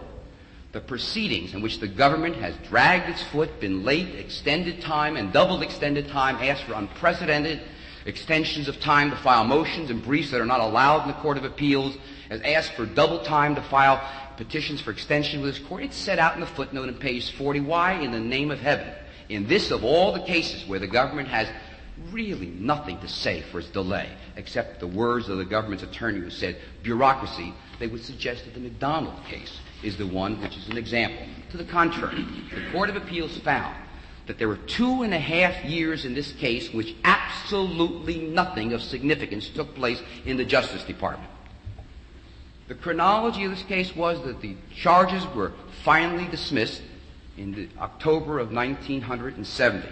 the proceedings in which the government has dragged its foot, been late, extended time, and double extended time, asked for unprecedented extensions of time to file motions and briefs that are not allowed in the Court of Appeals, has asked for double time to file petitions for extension with this court. It's set out in the footnote on page 40. Why, in the name of heaven, in this of all the cases where the government has really nothing to say for its delay, except the words of the government's attorney who said bureaucracy, they would suggest that the MacDonald case is the one which is an example. To the contrary, the Court of Appeals found that there were 2.5 years in this case in which absolutely nothing of significance took place in the Justice Department. The chronology of this case was that the charges were finally dismissed in October of 1970.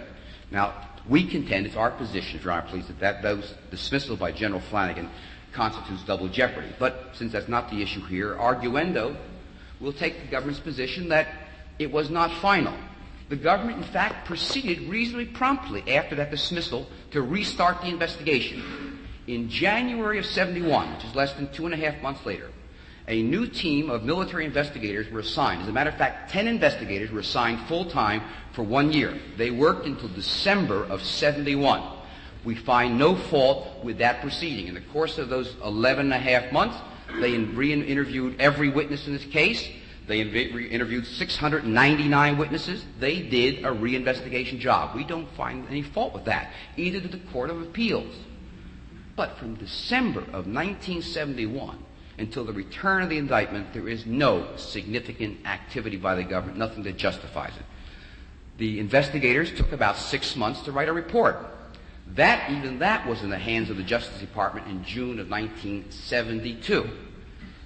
Now, we contend, it's our position, if Your Honor please, that those dismissal by General Flanagan constitutes double jeopardy. But since that's not the issue here, arguendo, we'll take the government's position that it was not final. The government, in fact, proceeded reasonably promptly after that dismissal to restart the investigation. In January of 71, which is less than 2.5 months later, a new team of military investigators were assigned. As a matter of fact, 10 investigators were assigned full-time for 1 year. They worked until December of 71. We find no fault with that proceeding. In the course of those 11.5 months, they re-interviewed every witness in this case. They interviewed 699 witnesses. They did a reinvestigation job. We don't find any fault with that, either did the Court of Appeals. But from December of 1971 until the return of the indictment, there is no significant activity by the government, nothing that justifies it. The investigators took about 6 months to write a report. Even that was in the hands of the Justice Department in June of 1972.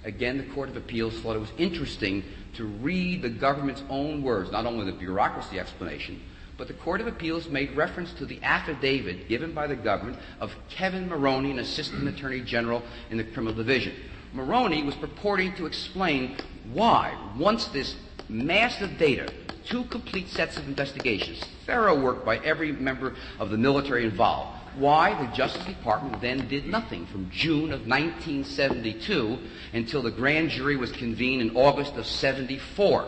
Again, the Court of Appeals thought it was interesting to read the government's own words, not only the bureaucracy explanation, but the Court of Appeals made reference to the affidavit given by the government of Kevin Maroney, an Assistant Attorney General in the Criminal Division. Maroney was purporting to explain why, once this massive data, 2 complete sets of investigations, thorough work by every member of the military involved, why the Justice Department then did nothing from June of 1972 until the grand jury was convened in August of 74.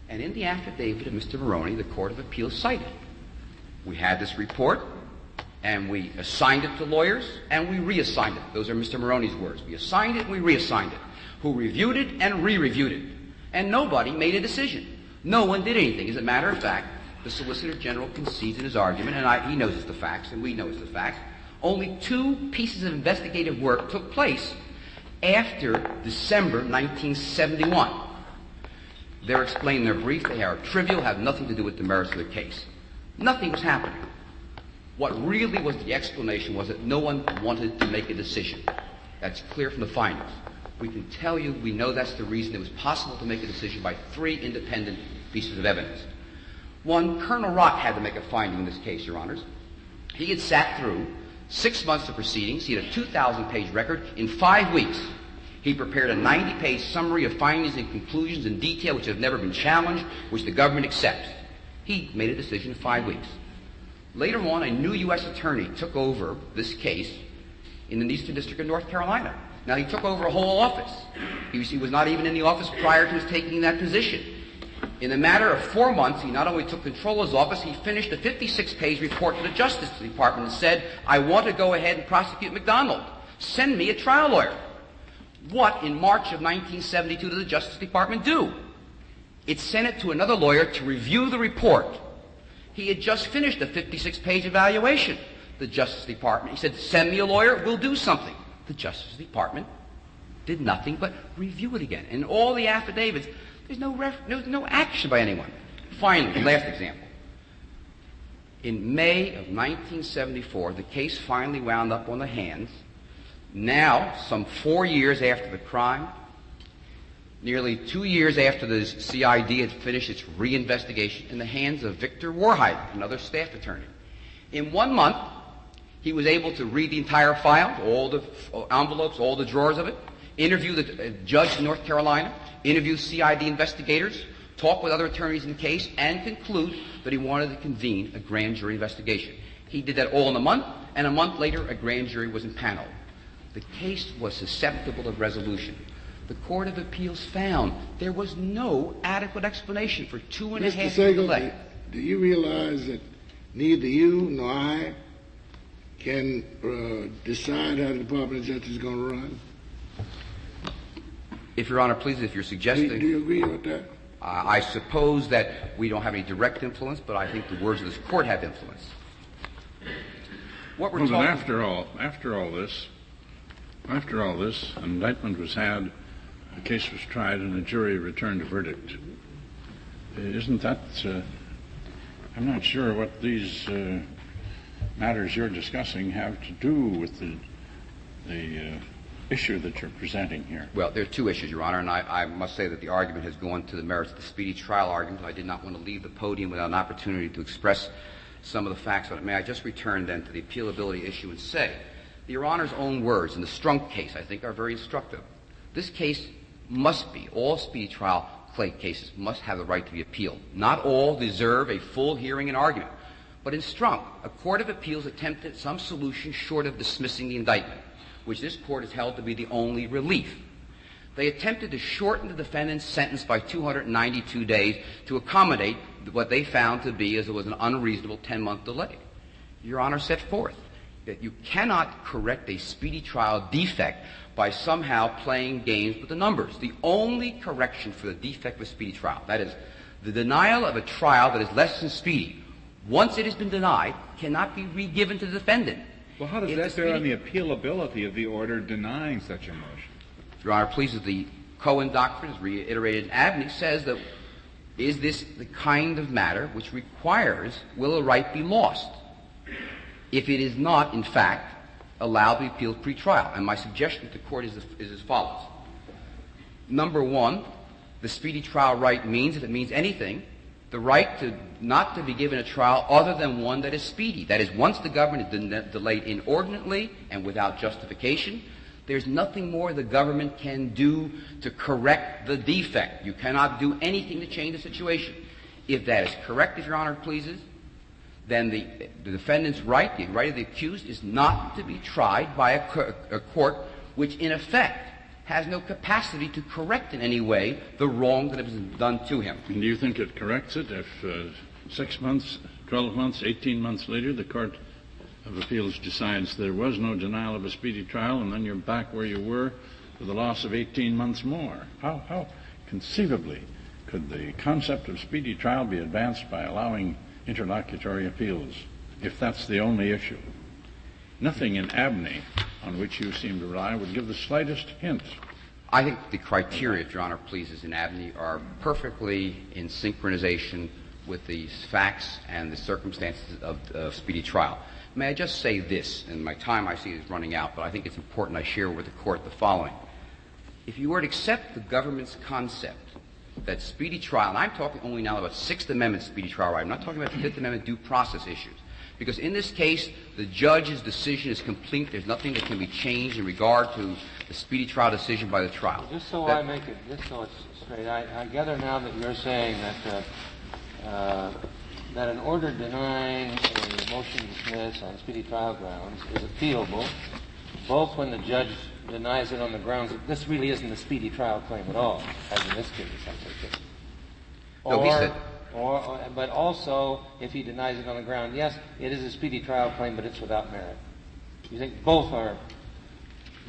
And in the affidavit of Mr. Maroney, the Court of Appeals cited, we had this report, and we assigned it to lawyers, and we reassigned it. Those are Mr. Maroney's words. We assigned it and we reassigned it. Who reviewed it and re-reviewed it. And nobody made a decision. No one did anything. As a matter of fact, the Solicitor General concedes in his argument, and he knows it's the facts, and we know it's the facts, only 2 pieces of investigative work took place after December 1971. They're explained in their brief. They are trivial, have nothing to do with the merits of the case. Nothing was happening. What really was the explanation was that no one wanted to make a decision. That's clear from the findings. We can tell you, we know that's the reason it was possible to make a decision by 3 independent pieces of evidence. One, Colonel Rock had to make a finding in this case, Your Honors. He had sat through 6 months of proceedings. He had a 2,000-page record. In 5 weeks, he prepared a 90-page summary of findings and conclusions in detail which have never been challenged, which the government accepts. He made a decision in 5 weeks. Later on, a new U.S. attorney took over this case in the Eastern District of North Carolina. Now, he took over a whole office. He was not even in the office prior to his taking that position. In a matter of 4 months, he not only took control of his office, he finished a 56-page report to the Justice Department and said, I want to go ahead and prosecute MacDonald. Send me a trial lawyer. What, in March of 1972, did the Justice Department do? It sent it to another lawyer to review the report. He had just finished a 56-page evaluation. The Justice Department, he said, send me a lawyer, we'll do something. The Justice Department did nothing but review it again. In all the affidavits, there's no action by anyone. Finally, the last example. In May of 1974, the case finally wound up on the hands. Now, some 4 years after the crime, nearly 2 years after the CID had finished its reinvestigation, in the hands of Victor Warhide, another staff attorney. In 1 month, he was able to read the entire file, all the envelopes, all the drawers of it, interview the judge in North Carolina, interview CID investigators, talk with other attorneys in the case, and conclude that he wanted to convene a grand jury investigation. He did that all in a month, and a month later a grand jury was impaneled. The case was susceptible of resolution. The Court of Appeals found there was no adequate explanation for 2.5 years delay. Do you realize that neither you nor I can decide how the Department of Justice is going to run? If Your Honor pleases, if you're suggesting... Do you agree with that? I suppose that we don't have any direct influence, but I think the words of this Court have influence. What we're Well, talking... but after all this, an indictment was had, the case was tried, and the jury returned a verdict. Isn't that... I'm not sure what these matters you're discussing have to do with the issue that you're presenting here. Well, there are two issues, Your Honor, and I must say that the argument has gone to the merits of the speedy trial argument. I did not want to leave the podium without an opportunity to express some of the facts on it. May I just return then to the appealability issue and say, Your Honor's own words in the Strunk case, I think, are very instructive. This case must be, all speedy trial cases must have the right to be appealed. Not all deserve a full hearing and argument. But in Strunk, a court of appeals attempted some solution short of dismissing the indictment, which this court has held to be the only relief. They attempted to shorten the defendant's sentence by 292 days to accommodate what they found to be as it was an unreasonable 10-month delay. Your Honor set forth that you cannot correct a speedy trial defect by somehow playing games with the numbers. The only correction for the defect of a speedy trial, that is, the denial of a trial that is less than speedy, once it has been denied, cannot be re-given to the defendant. Well, how does that bear on the appealability of the order denying such a motion? Your Honor, please, the Cohen Doctrine, as reiterated in Abney, says that is this the kind of matter which requires will a right be lost if it is not, in fact, allowed to be appealed pre-trial? And my suggestion to the Court is as follows. Number one, the speedy trial right means, if it means anything, the right to not to be given a trial other than one that is speedy. That is, once the government is delayed inordinately and without justification, there's nothing more the government can do to correct the defect. You cannot do anything to change the situation. If that is correct, if Your Honor pleases, then the defendant's right, the right of the accused, is not to be tried by a court which, in effect, has no capacity to correct in any way the wrong that has been done to him. And do you think it corrects it if 6 months, 12 months, 18 months later the Court of Appeals decides there was no denial of a speedy trial, and then you're back where you were with a loss of 18 months more? How conceivably could the concept of speedy trial be advanced by allowing interlocutory appeals, if that's the only issue? Nothing in Abney, on which you seem to rely, would give the slightest hint. I think the criteria, if Your Honor pleases, in Abney are perfectly in synchronization with the facts and the circumstances of speedy trial. May I just say this, and my time I see is running out, but I think it's important I share with the Court the following. If you were to accept the government's concept that speedy trial, and I'm talking only now about Sixth Amendment speedy trial right, I'm not talking about Fifth Amendment due process issues, because in this case the judge's decision is complete. There's nothing that can be changed in regard to the speedy trial decision by the trial. Just so it's straight, I gather now that you're saying that an order denying a motion to dismiss on speedy trial grounds is appealable, both when the judge denies it on the grounds that this really isn't a speedy trial claim at all, as in this case, I take it. No, he said... But also, if he denies it on the ground, yes, it is a speedy trial claim, but it's without merit. You think both are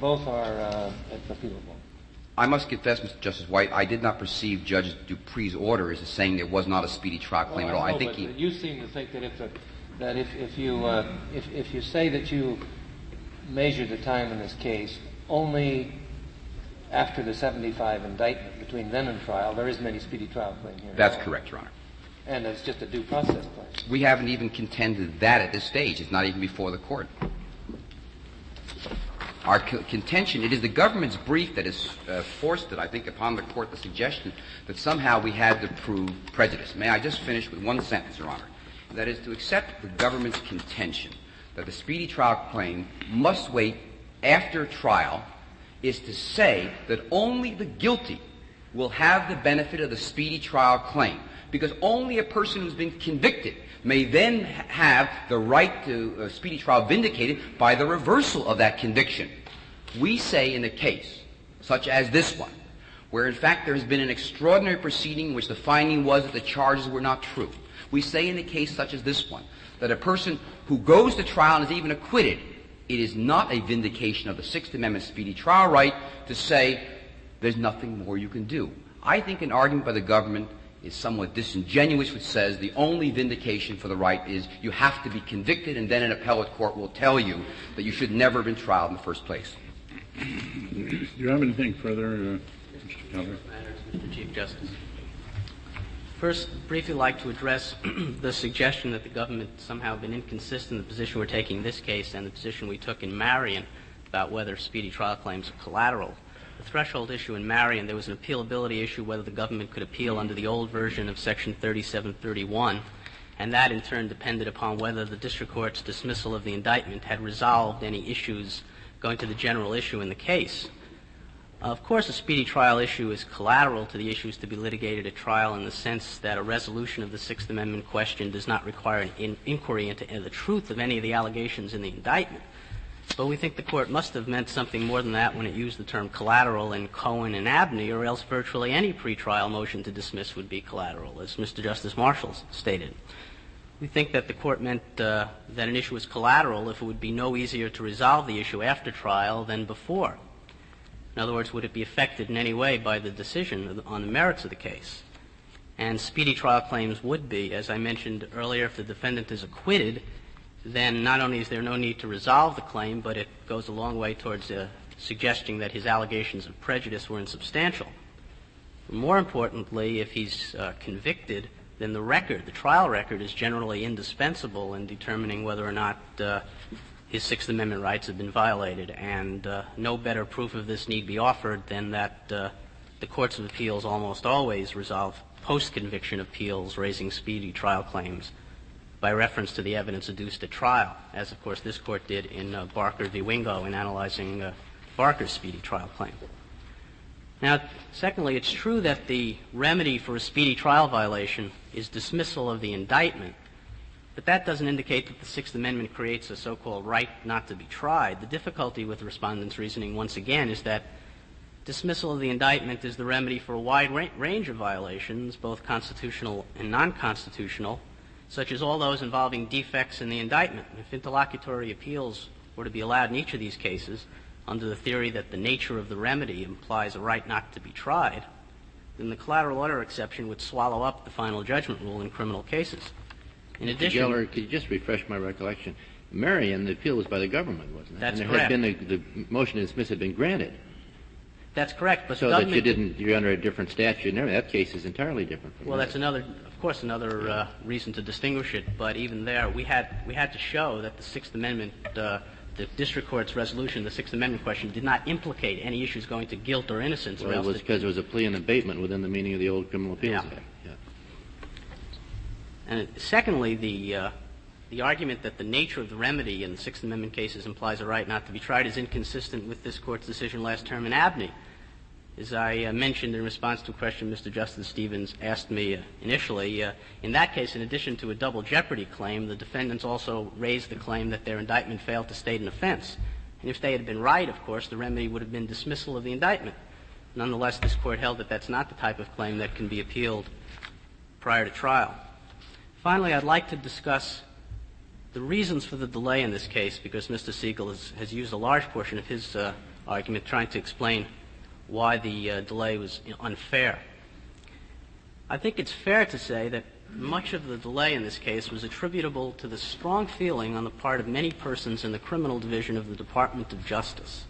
appealable? I must confess, Mr. Justice White, I did not perceive Judge Dupree's order as saying there was not a speedy trial claim at all. I think you seem to think that if you say that you measure the time in this case only after the 75 indictment between then and trial, there isn't any speedy trial claim here. That's correct, Your Honor. And it's just a due process claim. We haven't even contended that at this stage. It's not even before the Court. Our contention, it is the government's brief that has forced it, I think, upon the Court the suggestion that somehow we had to prove prejudice. May I just finish with one sentence, Your Honor? That is, to accept the government's contention that the speedy trial claim must wait after trial is to say that only the guilty will have the benefit of the speedy trial claim, because only a person who's been convicted may then have the right to speedy trial vindicated by the reversal of that conviction. We say in a case such as this one, where in fact there has been an extraordinary proceeding in which the finding was that the charges were not true, we say in a case such as this one that a person who goes to trial and is even acquitted, it is not a vindication of the Sixth Amendment speedy trial right to say there's nothing more you can do. I think an argument by the government is somewhat disingenuous, which says the only vindication for the right is you have to be convicted, and then an appellate court will tell you that you should never have been tried in the first place. Do you have anything further, Mr. Keller? Mr. Chief Justice. First, briefly like to address the suggestion that the government somehow been inconsistent in the position we're taking in this case and the position we took in Marion about whether speedy trial claims are collateral. The threshold issue in Marion, there was an appealability issue whether the government could appeal under the old version of Section 3731, and that in turn depended upon whether the district court's dismissal of the indictment had resolved any issues going to the general issue in the case. Of course, a speedy trial issue is collateral to the issues to be litigated at trial in the sense that a resolution of the Sixth Amendment question does not require an inquiry into the truth of any of the allegations in the indictment. But we think the Court must have meant something more than that when it used the term collateral in Cohen and Abney, or else virtually any pretrial motion to dismiss would be collateral, as Mr. Justice Marshall stated. We think that the Court meant that an issue was collateral if it would be no easier to resolve the issue after trial than before. In other words, would it be affected in any way by the decision on the merits of the case? And speedy trial claims would be, as I mentioned earlier, if the defendant is acquitted, then not only is there no need to resolve the claim, but it goes a long way towards suggesting that his allegations of prejudice were insubstantial. More importantly, if he's convicted, then the trial record is generally indispensable in determining whether or not his Sixth Amendment rights have been violated, and no better proof of this need be offered than that the courts of appeals almost always resolve post-conviction appeals raising speedy trial claims by reference to the evidence adduced at trial, as of course this Court did in Barker v. Wingo in analyzing Barker's speedy trial claim. Now, secondly, it's true that the remedy for a speedy trial violation is dismissal of the indictment, but that doesn't indicate that the Sixth Amendment creates a so-called right not to be tried. The difficulty with the Respondent's reasoning, once again, is that dismissal of the indictment is the remedy for a wide range of violations, both constitutional and non-constitutional, such as all those involving defects in the indictment. If interlocutory appeals were to be allowed in each of these cases, under the theory that the nature of the remedy implies a right not to be tried, then the collateral order exception would swallow up the final judgment rule in criminal cases. In addition, Geller, could you just refresh my recollection? Marion, the appeal was by the government, wasn't it? That's and correct. Had been the motion to dismiss had been granted. That's correct, but So the that you're under a different statute and everything. That case is entirely different from well, that. that's another reason to distinguish it. But even there, we had to show that the Sixth Amendment, the district court's resolution, the Sixth Amendment question, did not implicate any issues going to guilt or innocence. Well, it was because there was a plea and abatement within the meaning of the old Criminal Appeals Act. Yeah. And secondly, the argument that the nature of the remedy in the Sixth Amendment cases implies a right not to be tried is inconsistent with this Court's decision last term in Abney. As I mentioned in response to a question Mr. Justice Stevens asked me initially, in that case, in addition to a double jeopardy claim, the defendants also raised the claim that their indictment failed to state an offense. And if they had been right, of course, the remedy would have been dismissal of the indictment. Nonetheless, this Court held that that's not the type of claim that can be appealed prior to trial. Finally, I'd like to discuss the reasons for the delay in this case, because Mr. Segal has used a large portion of his argument trying to explain why the delay was unfair. I think it's fair to say that much of the delay in this case was attributable to the strong feeling on the part of many persons in the criminal division of the Department of Justice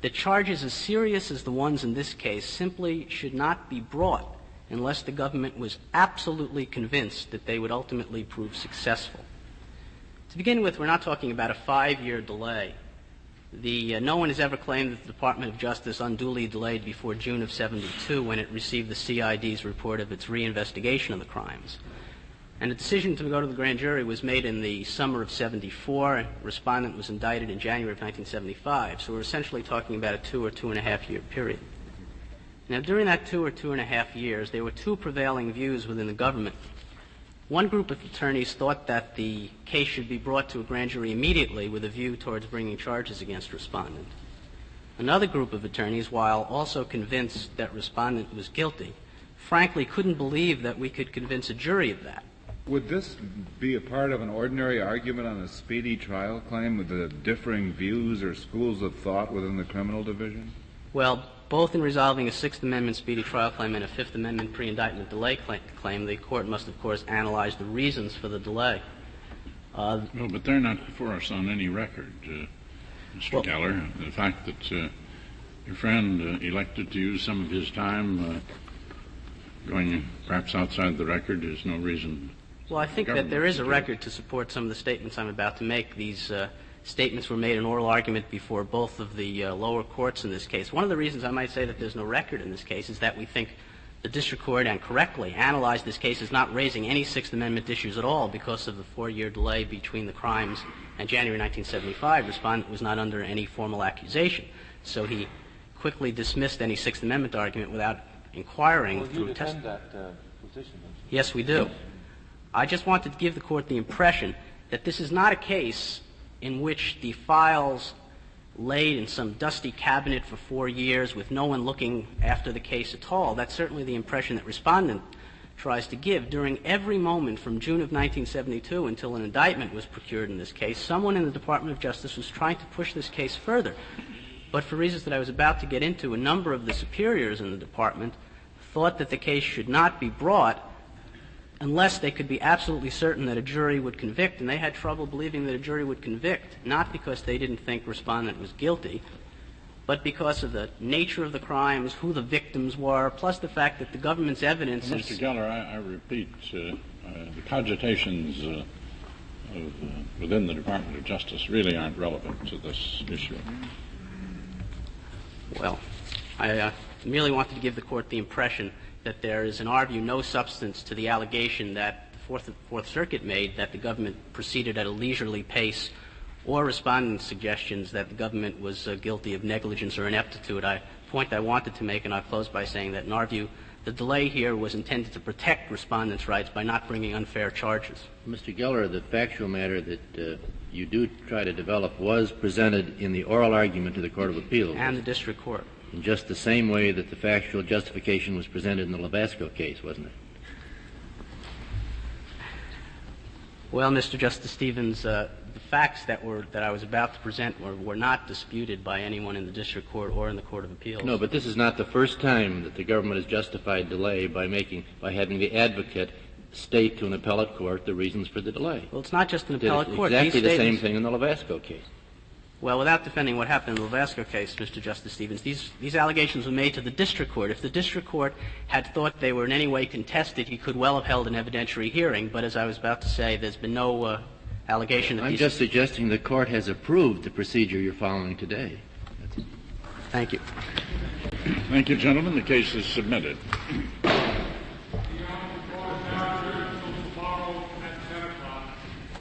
that charges as serious as the ones in this case simply should not be brought unless the government was absolutely convinced that they would ultimately prove successful. To begin with, we're not talking about a 5-year delay. No one has ever claimed that the Department of Justice unduly delayed before June of '72 when it received the CID's report of its reinvestigation of the crimes. And the decision to go to the grand jury was made in the summer of '74. A respondent was indicted in January of 1975. So we're essentially talking about a 2 or 2.5 year period. Now, during that 2 or 2.5 years, there were two prevailing views within the government. One group of attorneys thought that the case should be brought to a grand jury immediately with a view towards bringing charges against respondent. Another group of attorneys, while also convinced that respondent was guilty, frankly couldn't believe that we could convince a jury of that. Would this be a part of an ordinary argument on a speedy trial claim with the differing views or schools of thought within the criminal division? Well, both in resolving a Sixth Amendment speedy trial claim and a Fifth Amendment pre-indictment delay claim, the court must, of course, analyze the reasons for the delay. No, but they're not before us on any record, Mr. Geller. The fact that your friend elected to use some of his time going perhaps outside the record is no reason. Well, I think that there is a record to support some of the statements I'm about to make. These statements were made in oral argument before both of the lower courts in this case. One of the reasons I might say that there's no record in this case is that we think the district court, and correctly, analyzed this case as not raising any Sixth Amendment issues at all because of the 4-year delay between the crimes and January 1975. Respondent was not under any formal accusation. So he quickly dismissed any Sixth Amendment argument without inquiring through testimony. That position? Yes, we do. I just wanted to give the court the impression that this is not a case in which the files laid in some dusty cabinet for 4 years with no one looking after the case at all. That's certainly the impression that respondent tries to give. During every moment from June of 1972 until an indictment was procured in this case, someone in the Department of Justice was trying to push this case further. But for reasons that I was about to get into, a number of the superiors in the department thought that the case should not be brought unless they could be absolutely certain that a jury would convict, and they had trouble believing that a jury would convict, not because they didn't think respondent was guilty, but because of the nature of the crimes, who the victims were, plus the fact that the government's evidence is... Mr. Geller, I repeat, the cogitations within the Department of Justice really aren't relevant to this issue. Well, I merely wanted to give the court the impression that there is, in our view, no substance to the allegation that the Fourth Circuit made that the government proceeded at a leisurely pace, or respondent's suggestions that the government was guilty of negligence or ineptitude. A point I wanted to make, and I'll close by saying that, in our view, the delay here was intended to protect respondents' rights by not bringing unfair charges. Mr. Geller, the factual matter that you do try to develop was presented in the oral argument to the Court of Appeals. And the district court. In just the same way that the factual justification was presented in the Labasco case, wasn't it? Well, Mr. Justice Stevens, the facts that I was about to present were not disputed by anyone in the district court or in the Court of Appeals. No, but this is not the first time that the government has justified delay by having the advocate state to an appellate court the reasons for the delay. Well, it's not just an appellate court. Exactly the same thing in the Labasco case. Well, without defending what happened in the Labasco case, Mr. Justice Stevens, these allegations were made to the district court. If the district court had thought they were in any way contested, he could well have held an evidentiary hearing. But as I was about to say, there's been no allegation that I'm just suggesting the court has approved the procedure you're following today. Thank you. Thank you, gentlemen. The case is submitted.